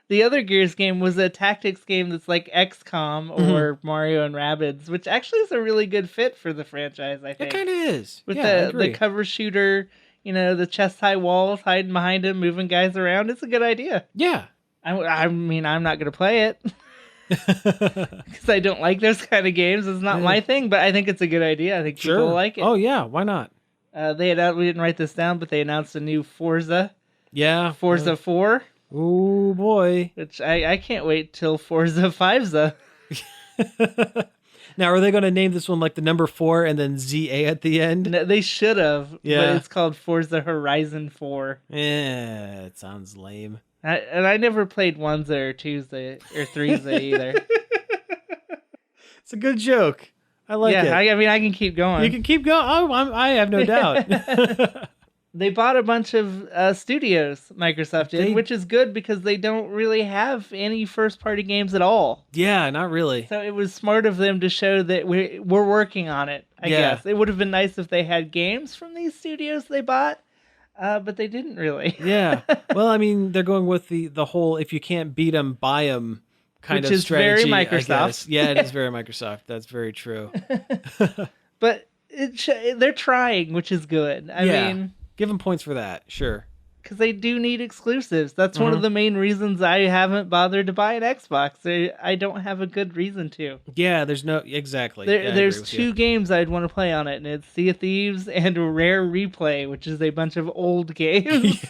The other Gears game was a tactics game that's like XCOM or Mario and Rabbids, which actually is a really good fit for the franchise, I think. It kind of is. With the cover shooter, the chest-high walls, hiding behind him, moving guys around. It's a good idea. Yeah. I mean, I'm not going to play it because I don't like those kind of games. It's not my thing, but I think it's a good idea. I think people like it. Oh, yeah. Why not? We didn't write this down, but they announced a new Forza. Yeah. Forza 4. Oh, boy. Which I can't wait till Forza 5za. Now, are they going to name this one like the number 4 and then ZA at the end? No, they should have. Yeah. But it's called Forza Horizon 4. Yeah, it sounds lame. I never played 1za or 2za or 3za either. It's a good joke. I like it. I mean, I can keep going. You can keep going. Oh, I have no doubt. They bought a bunch of studios, Microsoft did, which is good because they don't really have any first-party games at all. Yeah, not really. So it was smart of them to show that we're working on it, I guess. It would have been nice if they had games from these studios they bought, but they didn't really. Yeah. Well, I mean, they're going with the whole if you can't beat them, buy them kind of strategy. Which is very Microsoft. Yeah, it is very Microsoft. That's very true. But they're trying, which is good. I mean... Give them points for that, sure. Because they do need exclusives. That's one of the main reasons I haven't bothered to buy an Xbox. I don't have a good reason to. Yeah, there's no... Exactly. There's 2 games I'd want to play on it, and it's Sea of Thieves and Rare Replay, which is a bunch of old games.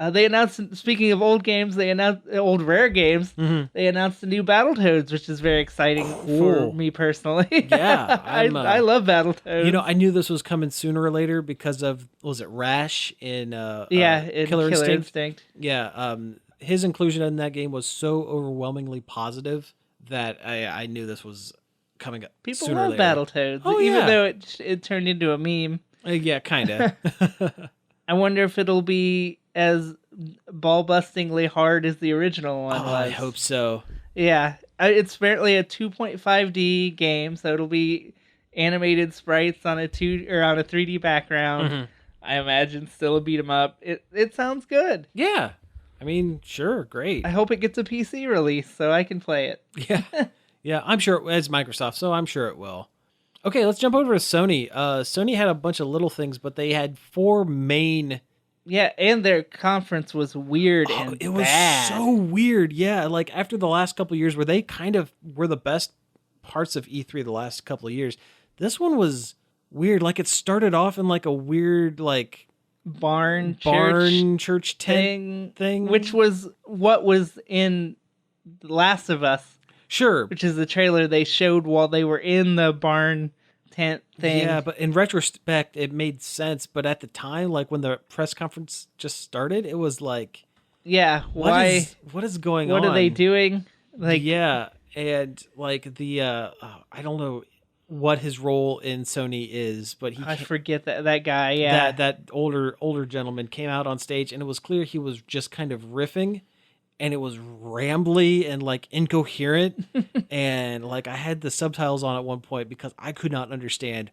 They announced, speaking of old games, old Rare games, they announced the new Battletoads, which is very exciting for me personally. Yeah. I love Battletoads. I knew this was coming sooner or later because of, was it Rash in Killer Instinct? Yeah. His inclusion in that game was so overwhelmingly positive that I knew this was coming up. People sooner love or later. Battletoads, even though it turned into a meme. Yeah, kind of. I wonder if it'll be as ball-bustingly hard as the original one was. I hope so. Yeah. It's apparently a 2.5D game, so it'll be animated sprites on a 3D background. I imagine still a beat 'em up. It sounds good. Yeah. I mean, sure, great. I hope it gets a PC release so I can play it. Yeah. Yeah, I'm sure it's Microsoft, so I'm sure it will. Okay, let's jump over to Sony. Sony had a bunch of little things, but they had 4 main Yeah, and their conference was weird and it was bad. so weird. Yeah, like after the last couple of years where they kind of were the best parts of E3 the last couple of years, this one was weird. Like it started off in like a weird like barn church tent thing, which was what was in The Last of Us. Sure. Which is the trailer they showed while they were in the barn tent thing. Yeah, but in retrospect, it made sense. But at the time, like when the press conference just started, it was like, yeah, why? What is going on? What are they doing? Like, yeah, and like the I don't know what his role in Sony is, but I forget that guy. Yeah, that older gentleman came out on stage, and it was clear he was just kind of riffing. And it was rambly and like incoherent. And like I had the subtitles on at one point because I could not understand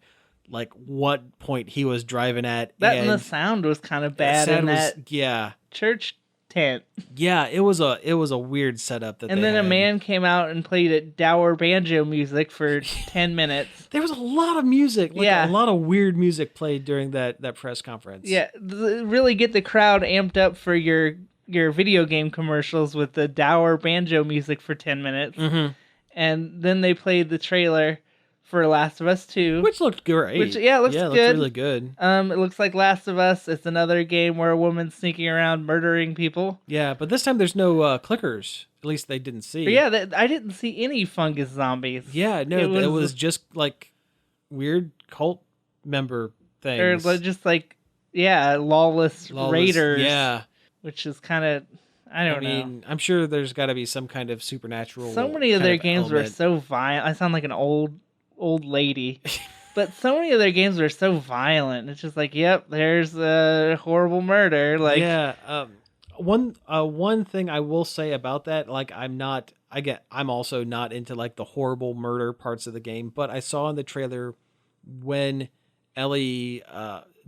like what point he was driving at. And the sound was kind of bad in that church tent. Yeah, it was a weird setup and then a man came out and played a dour banjo music for 10 minutes. There was a lot of music. A lot of weird music played during that press conference. Yeah, really get the crowd amped up for your video game commercials with the dour banjo music for 10 minutes. Mm-hmm. And then they played the trailer for Last of Us 2. Which looked great. Looks good. It looks really good. It looks like Last of Us. It's another game where a woman's sneaking around murdering people. Yeah, but this time there's no clickers. At least they didn't see. But yeah, I didn't see any fungus zombies. Yeah, no, it was just like weird cult member things. Or just like, lawless raiders. Yeah. Which is kind of, I don't know. I'm sure there's got to be some kind of supernatural. So many of their games were so violent. I sound like an old lady, but so many of their games were so violent. It's just like, yep, there's a horrible murder. Like, yeah. One thing I will say about that, like, I'm also not into like the horrible murder parts of the game, but I saw in the trailer when Ellie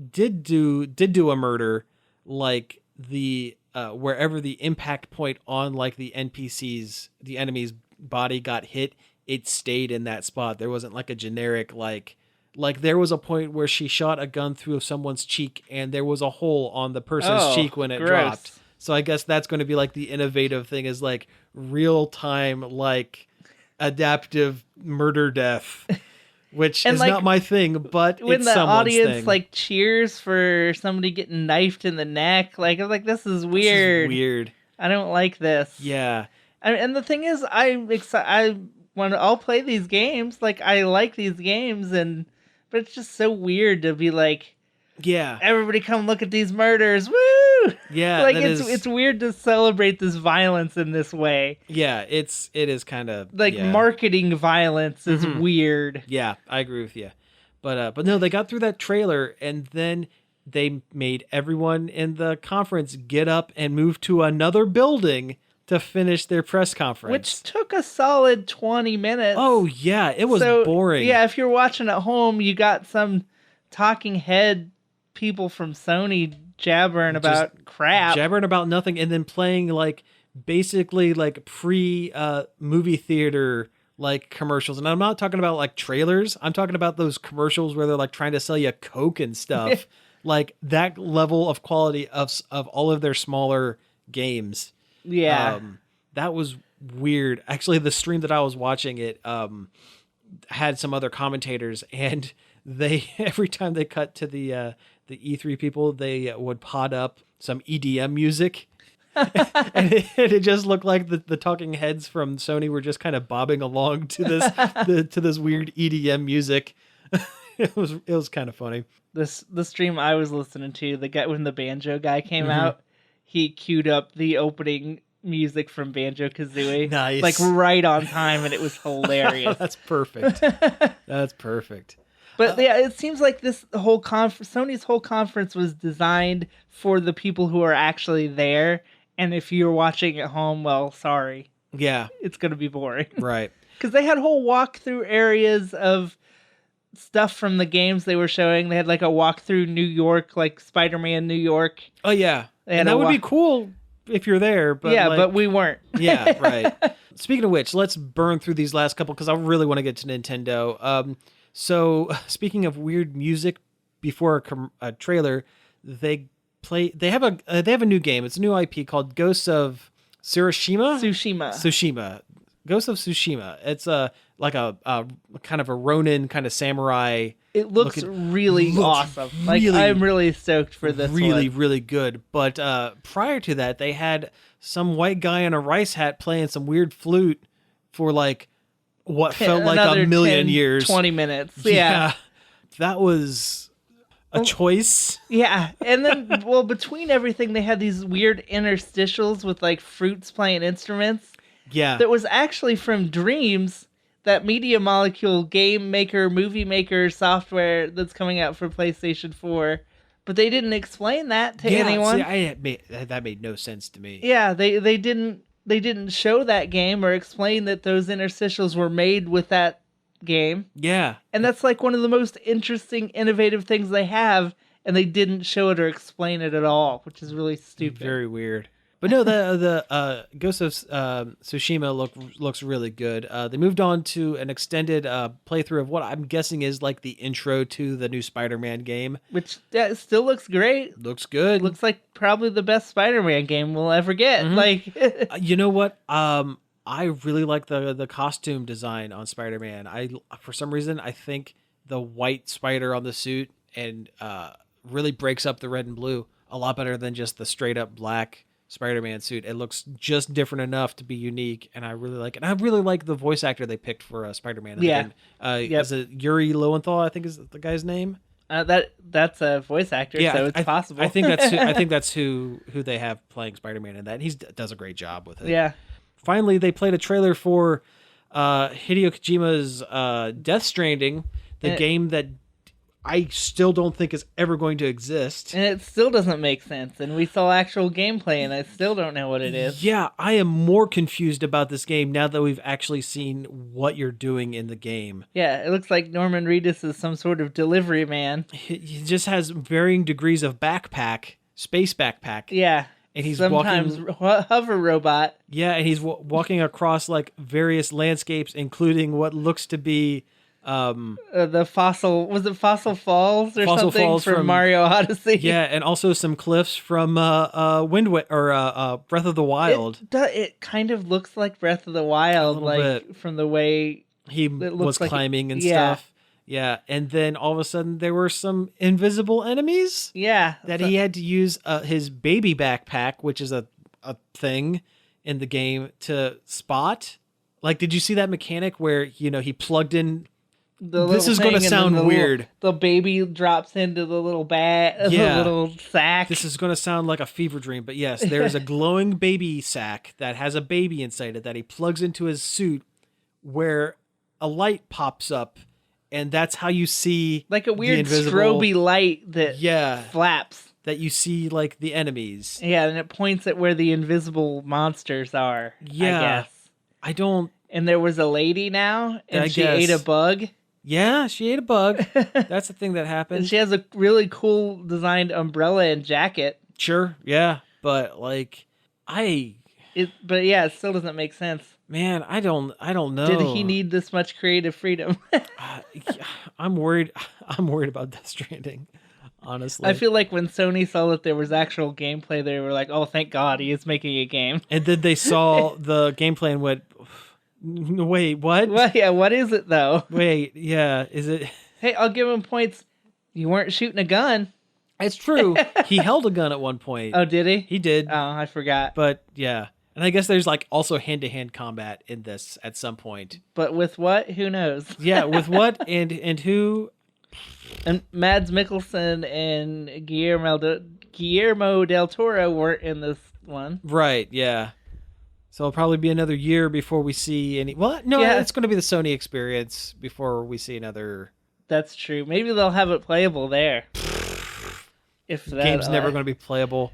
did do a murder, like. The wherever the impact point on like the enemy's body got hit, it stayed in that spot. There wasn't like a generic like there was a point where she shot a gun through someone's cheek and there was a hole on the person's cheek when it dropped. So I guess that's going to be like the innovative thing is like real time like adaptive murder death. Which is not my thing, but when it's the someone's audience thing. Like cheers for somebody getting knifed in the neck, like I'm like, this is weird. This is weird. I don't like this. Yeah. And the thing is, I'm excited. I'll play these games. Like I like these games, but it's just so weird to be like, yeah, everybody come look at these murders. Woo! Yeah, like it's weird to celebrate this violence in this way. Yeah, it is kind of like marketing violence is weird. Yeah, I agree with you. But no, they got through that trailer and then they made everyone in the conference get up and move to another building to finish their press conference. Which took a solid 20 minutes. Oh yeah, it was boring. Yeah, if you're watching at home, you got some talking head people from Sony jabbering about crap. Jabbering about nothing and then playing like basically like movie theater like commercials. And I'm not talking about like trailers. I'm talking about those commercials where they're like trying to sell you Coke and stuff. Like that level of quality of all of their smaller games. Yeah. That was weird. Actually, the stream that I was watching it had some other commentators and they every time they cut to the E3 people, they would pod up some EDM music. And it just looked like the talking heads from Sony were just kind of bobbing along to this weird EDM music. It was kind of funny. The stream I was listening to, the guy when the banjo guy came out, he queued up the opening music from Banjo-Kazooie. Nice. Like right on time, and it was hilarious. That's perfect. That's perfect. But yeah, it seems like this whole Sony's whole conference was designed for the people who are actually there. And if you're watching at home, well, sorry. Yeah. It's going to be boring. Right. Because they had whole walkthrough areas of stuff from the games they were showing. They had like a walkthrough New York, like Spider-Man New York. Oh, yeah. And that would be cool if you're there. But yeah, but we weren't. Yeah, right. Speaking of which, let's burn through these last couple because I really want to get to Nintendo. So, speaking of weird music, before a trailer, they play. They have a new game. It's a new IP called Ghosts of Tsushima. Ghosts of Tsushima. It's like a kind of a Ronin kind of samurai. It looks really awesome. Like I'm really stoked for this really, one. really good. But prior to that, they had some white guy in a rice hat playing some weird flute for like what felt like a million years. 20 minutes. Yeah. That was a choice. Yeah. And then, well, between everything, they had these weird interstitials with like fruits playing instruments. Yeah. That was actually from Dreams, that Media Molecule game maker, movie maker software that's coming out for PlayStation 4. But they didn't explain that to anyone. See, that made no sense to me. Yeah, they didn't show that game or explain that those interstitials were made with that game. Yeah. And that's like one of the most interesting, innovative things they have, and they didn't show it or explain it at all, which is really stupid. Very weird. But no, the Ghost of Tsushima looks really good. They moved on to an extended playthrough of what I'm guessing is like the intro to the new Spider-Man game. Which still looks great. Looks good. Looks like probably the best Spider-Man game we'll ever get. Mm-hmm. Like, you know what? I really like the costume design on Spider-Man. For some reason, I think the white spider on the suit and really breaks up the red and blue a lot better than just the straight up black Spider-Man suit. It looks just different enough to be unique, and I really like it. And I really like the voice actor they picked for Spider-Man. Is it Yuri Lowenthal? I think is the guy's name. That's a voice actor, so it's possible. I think that's who they have playing Spider-Man in that. And he does a great job with it. Yeah. Finally, they played a trailer for Hideo Kojima's Death Stranding, the game that I still don't think is ever going to exist. And it still doesn't make sense. And we saw actual gameplay, and I still don't know what it is. Yeah, I am more confused about this game now that we've actually seen what you're doing in the game. Yeah, it looks like Norman Reedus is some sort of delivery man. He just has varying degrees of space backpack. Yeah. And he's sometimes hover robot. Yeah, and he's walking across like various landscapes, including what looks to be the Fossil Falls or Fossil something Falls from Mario Odyssey. Yeah, and also some cliffs from Breath of the Wild. It kind of looks like Breath of the Wild, like bit. From the way he was climbing and stuff. Yeah, and then all of a sudden there were some invisible enemies. Yeah, that he had to use his baby backpack, which is a thing in the game, to spot. Like, did you see that mechanic where he plugged in? This is going to sound weird. The baby drops into the little bag, the little sack. This is going to sound like a fever dream, but yes, there's a glowing baby sack that has a baby inside it that he plugs into his suit, where a light pops up, and that's how you see like a weird strobe light that flaps. That you see like the enemies. Yeah, and it points at where the invisible monsters are. Yeah, I guess. I don't. And there was a lady now, and she ate a bug. Yeah, she ate a bug. That's the thing that happened. And she has a really cool designed umbrella and jacket. Sure, yeah, but like, it still doesn't make sense. Man, I don't know. Did he need this much creative freedom? I'm worried about Death Stranding. Honestly, I feel like when Sony saw that there was actual gameplay, they were like, "Oh, thank God, he is making a game." And then they saw the gameplay and went, "Wait, what? Well, yeah, what is it though?" Wait, yeah, is it? Hey, I'll give him points. You weren't shooting a gun. It's true. He held a gun at one point. Oh, did he? He did. Oh, I forgot. But yeah, and I guess there's like also hand-to-hand combat in this at some point. But with what? Who knows? Yeah, with what and who? And Mads Mikkelsen and Guillermo del Toro weren't in this one. Right, yeah. So it'll probably be another year before we see any... Well, no, it's going to be the Sony experience before we see another... That's true. Maybe they'll have it playable there. If the game's never going to be playable.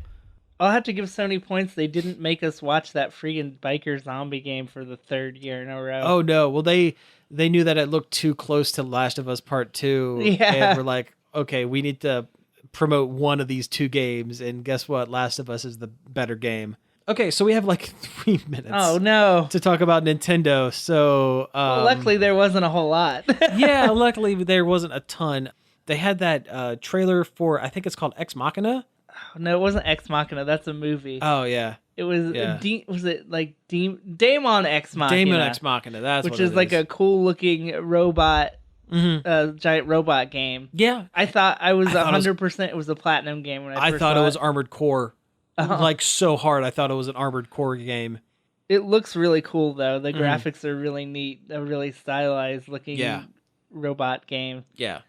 I'll have to give Sony points. They didn't make us watch that freaking biker zombie game for the third year in a row. Oh, no. Well, they knew that it looked too close to Last of Us Part 2. Yeah. And we're like, okay, we need to promote one of these two games. And guess what? Last of Us is the better game. Okay, so we have like 3 minutes. Oh, no. To talk about Nintendo. So well, luckily there wasn't a whole lot. Yeah, luckily there wasn't a ton. They had that trailer for, I think it's called Ex Machina. No, it wasn't Ex Machina. That's a movie. Oh yeah, It was. Yeah. Was it like Daemon Ex Machina? Daemon Ex Machina. That's which what is it like a cool looking robot, giant robot game. Yeah, I thought I was I thought it was- 100%. It was a platinum game when I first thought saw it was Armored Core, like so hard. I thought it was an Armored Core game. It looks really cool though. The graphics are really neat. A really stylized looking robot game. Yeah.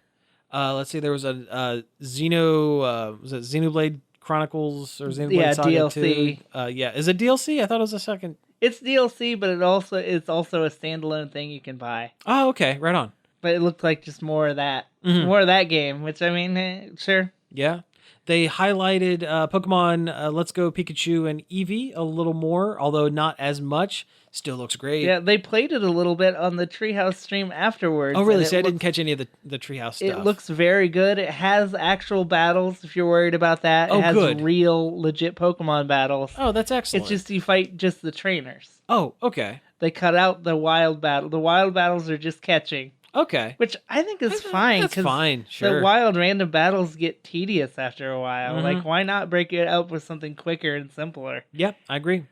Let's see. There was a was it Xenoblade Chronicles or Xenoblade Saga DLC. 2? Yeah. Is it DLC? I thought it was a second. It's DLC, but it's also a standalone thing you can buy. Oh, okay. Right on. But it looked like just more of that game. Which I mean, sure. Yeah. They highlighted Pokemon Let's Go Pikachu and Eevee a little more, although not as much. Still looks great. Yeah, they played it a little bit on the Treehouse stream afterwards. Oh, really? See, I didn't catch any of the Treehouse stuff. It looks very good. It has actual battles, if you're worried about that. Oh, it has good. real, legit Pokemon battles. Oh, that's excellent. It's just you fight just the trainers. Oh, okay. They cut out the wild battle. The wild battles are just catching. Okay. Which I think is fine. That's fine, sure. The wild random battles get tedious after a while. Mm-hmm. Like, why not break it up with something quicker and simpler? Yep, I agree.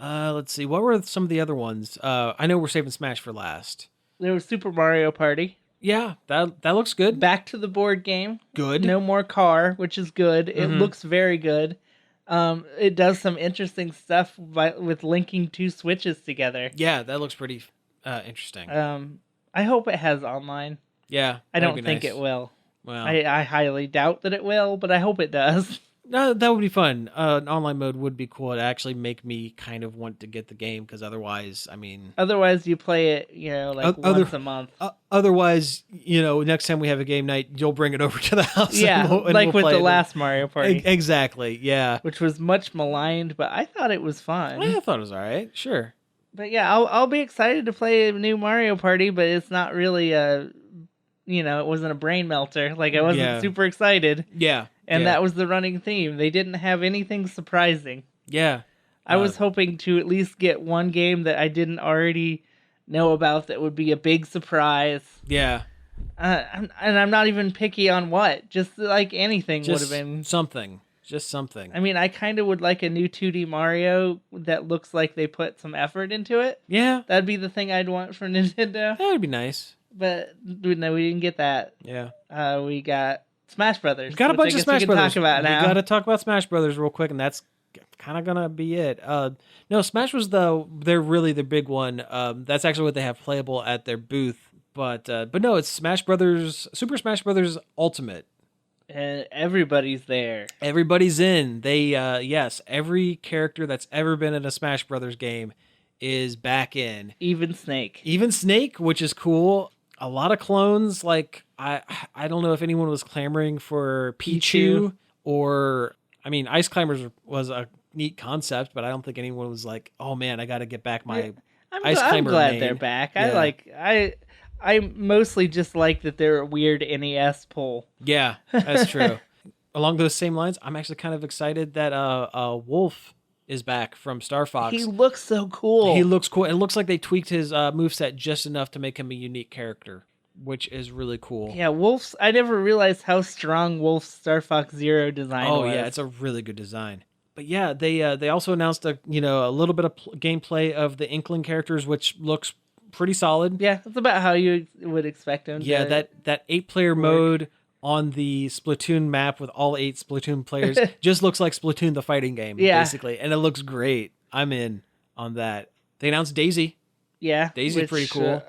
Let's see. What were some of the other ones? I know we're saving Smash for last. There was Super Mario Party. Yeah, that looks good. Back to the board game. Good. No more car, which is good. It looks very good. It does some interesting stuff with linking two Switches together. Yeah, that looks pretty interesting. I hope it has online. Yeah, I don't think it will. Well, I highly doubt that it will, but I hope it does. No, that would be fun. An online mode would be cool. It'd actually make me kind of want to get the game because otherwise, I mean... Otherwise, you play it, once a month. Otherwise, next time we have a game night, you'll bring it over to the house. Yeah, and like we'll with play the last Mario Party. Exactly, yeah. Which was much maligned, but I thought it was fun. I thought it was all right, sure. But yeah, I'll be excited to play a new Mario Party, but it's not really it wasn't a brain melter. Like, I wasn't super excited. Yeah. And that was the running theme. They didn't have anything surprising. Yeah. I was hoping to at least get one game that I didn't already know about that would be a big surprise. Yeah. And I'm not even picky on what. Just like anything would have been. Something. Just something. I mean, I kind of would like a new 2D Mario that looks like they put some effort into it. Yeah. That'd be the thing I'd want from Nintendo. That would be nice. But no, we didn't get that. Yeah. We got Smash Brothers. We got a bunch of Smash Brothers. Talk about now. We got to talk about Smash Brothers real quick, and that's kind of gonna be it. No, Smash was they're really the big one. That's actually what they have playable at their booth. But no, it's Smash Brothers, Super Smash Brothers Ultimate. And everybody's there. Everybody's in. They yes, every character that's ever been in a Smash Brothers game is back in. Even Snake, which is cool. A lot of clones. Like I don't know if anyone was clamoring for Pichu or Ice Climbers was a neat concept, but I don't think anyone was like, oh man, I got to get back my Ice Climber. I'm glad name. they're back. Yeah. I mostly just like that they're a weird NES pull. Yeah, that's true. Along those same lines, I'm actually kind of excited that Wolf is back from Star Fox. He looks so cool. He looks cool. It looks like they tweaked his moveset just enough to make him a unique character, which is really cool. Yeah, Wolf's... I never realized how strong Wolf's Star Fox Zero design was. Oh, yeah, it's a really good design. But yeah, they also announced a little bit of gameplay of the Inkling characters, which looks pretty solid. Yeah, that's about how you would expect them Yeah, to that 8-player mode on the Splatoon map with all 8 Splatoon players just looks like Splatoon the fighting game, basically. And it looks great. I'm in on that. They announced Daisy. Yeah. Daisy's pretty cool.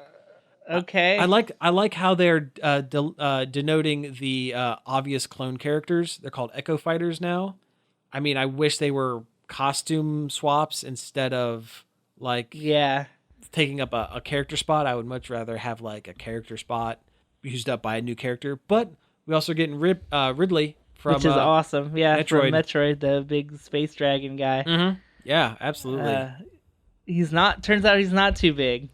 Okay. I like how they're denoting the obvious clone characters. They're called Echo Fighters now. I wish they were costume swaps instead of taking up a character spot. I would much rather have like a character spot used up by a new character. But we also getting Ridley from which is awesome. Yeah, Metroid. From Metroid, the big space dragon guy. Mm-hmm. Yeah, absolutely. Turns out he's not too big.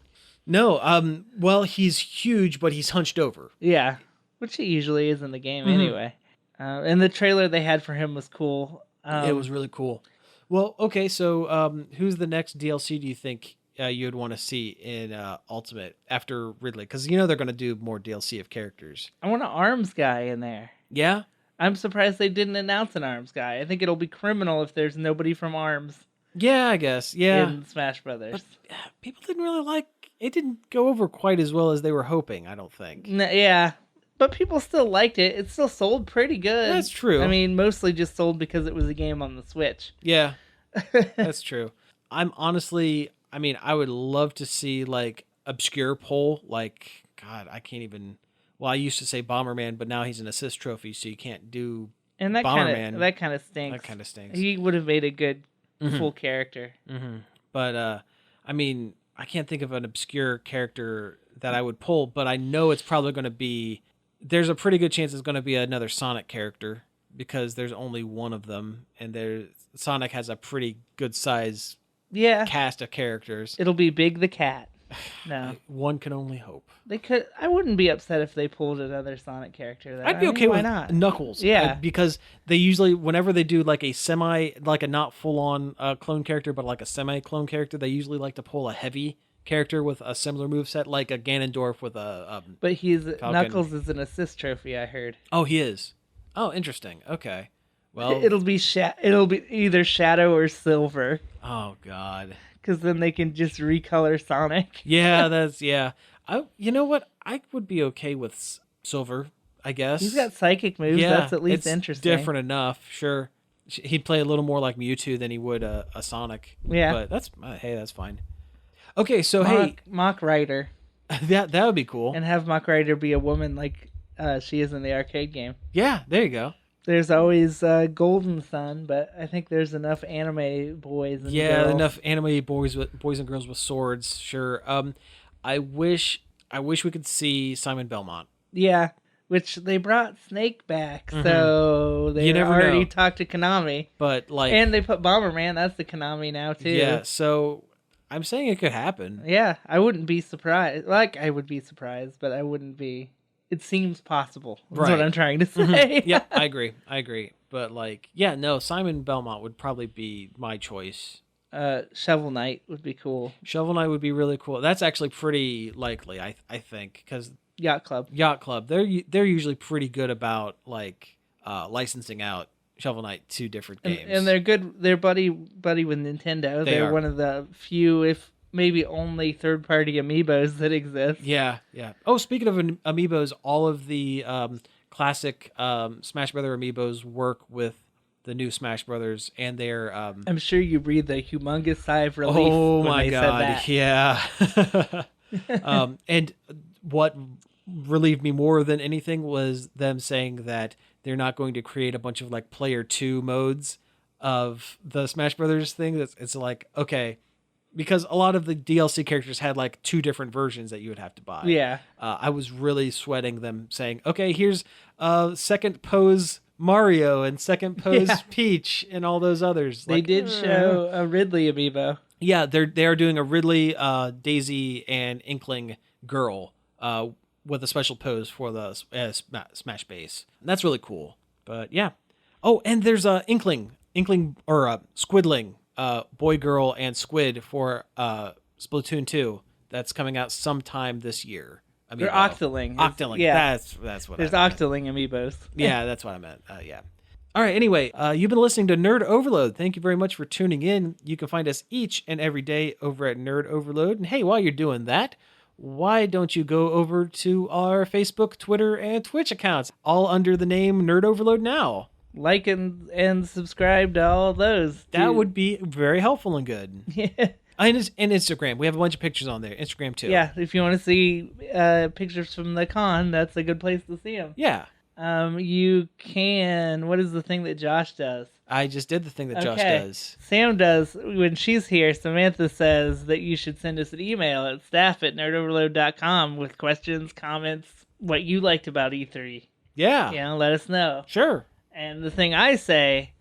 No, well, he's huge, but he's hunched over. Yeah, which he usually is in the game anyway. And the trailer they had for him was cool. It was really cool. Well, okay, so who's the next DLC do you think you'd want to see in Ultimate after Ridley? Because they're going to do more DLC of characters. I want an ARMS guy in there. Yeah? I'm surprised they didn't announce an ARMS guy. I think it'll be criminal if there's nobody from ARMS. Yeah, I guess. Yeah. In Smash Brothers. But people didn't really like it. Didn't go over quite as well as they were hoping, I don't think. Yeah. But people still liked it. It still sold pretty good. That's true. I mean, mostly just sold because it was a game on the Switch. Yeah. That's true. I'm honestly, I mean, I would love to see like obscure poll, like, God, I can't even. Well, I used to say Bomberman, but now he's an assist trophy, so you can't do and that Bomberman. That kind of stinks. That kind of stinks. He would have made a good full character. Mm-hmm. But I mean, I can't think of an obscure character that I would pull, but I know it's probably going to be. There's a pretty good chance it's going to be another Sonic character because there's only one of them, and Sonic has a pretty good size cast of characters. It'll be Big the Cat. No, one can only hope. They could. I wouldn't be upset if they pulled another Sonic character. Though. I'd be okay with not? Knuckles. Yeah, because they usually, whenever they do like a like a not full on clone character, but like a semi clone character, they usually like to pull a heavy character with a similar moveset, like a Ganondorf with a. But Falcon. Knuckles is an assist trophy. I heard. Oh, he is. Oh, interesting. Okay. Well, it'll be either Shadow or Silver. Oh God. Because then they can just recolor Sonic. Yeah. You know what? I would be okay with Silver, I guess. He's got psychic moves. Yeah, that's at least it's interesting. Different enough, sure. He'd play a little more like Mewtwo than he would a Sonic. Yeah. But that's fine. Okay, so Mach Rider. That would be cool. And have Mach Rider be a woman like she is in the arcade game. Yeah, there you go. There's always Golden Sun, but I think there's enough anime boys and girls. Enough anime boys and girls with swords. Sure. I wish we could see Simon Belmont. Yeah, which they brought Snake back, so they already talked to Konami. But and they put Bomberman. That's the Konami now too. Yeah, so I'm saying it could happen. Yeah, I wouldn't be surprised. Like I would be surprised, but I wouldn't be. It seems possible. That's what I'm trying to say. Yep, I agree. But Simon Belmont would probably be my choice. Shovel Knight would be cool. Shovel Knight would be really cool. That's actually pretty likely, I think, because Yacht Club. They're usually pretty good about licensing out Shovel Knight to different games, and they're good. They're buddy with Nintendo. They're one of the few, if maybe only third-party amiibos that exist. Yeah. Oh, speaking of amiibos, all of the classic Smash Brother amiibos work with the new Smash Brothers, and they're. I'm sure you breathed a humongous sigh of relief. Oh when my they God! Said that. Yeah. And what relieved me more than anything was them saying that they're not going to create a bunch of like player 2 modes of the Smash Brothers thing. It's like, okay. Because a lot of the DLC characters had like 2 different versions that you would have to buy. Yeah. I was really sweating them saying, okay, here's second pose Mario and second pose Peach and all those others. They did show a Ridley amiibo. Yeah, they are doing a Ridley, Daisy, and Inkling girl with a special pose for the Smash base. And that's really cool. But yeah. Oh, and there's Inkling or Squidling. Boy, Girl, and Squid for Splatoon 2 that's coming out sometime this year. They're Octoling. Octoling. Yeah. That's what There's Octoling amiibos. Yeah, that's what I meant. Yeah. All right, anyway, you've been listening to Nerd Overload. Thank you very much for tuning in. You can find us each and every day over at Nerd Overload. And hey, while you're doing that, why don't you go over to our Facebook, Twitter, and Twitch accounts, all under the name Nerd Overload now. Like and subscribe to all those. That would be very helpful and good. Yeah. And Instagram. We have a bunch of pictures on there. Instagram too. Yeah, if you want to see pictures from the con, that's a good place to see them. Yeah. You can. What is the thing that Josh does? I just did the thing that Josh does. Sam does when she's here. Samantha says that you should send us an email at staff@nerdoverload.com with questions, comments, what you liked about E3. Yeah. Let us know. Sure. And the thing I say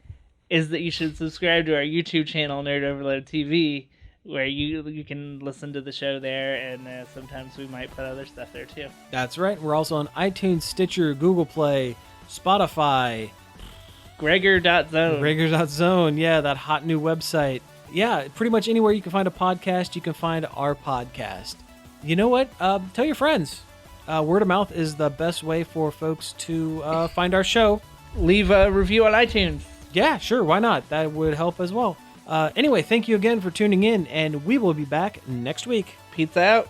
is that you should subscribe to our YouTube channel, Nerd Overload TV, where you can listen to the show there, and sometimes we might put other stuff there too. That's right. We're also on iTunes, Stitcher, Google Play, Spotify. Gregor.zone. Gregor.zone. Yeah, that hot new website. Yeah, pretty much anywhere you can find a podcast, you can find our podcast. You know what? Tell your friends. Word of mouth is the best way for folks to find our show. leave a review on iTunes. Yeah, sure. Why not? That would help as well. Anyway, thank you again for tuning in, and we will be back next week. Pizza out.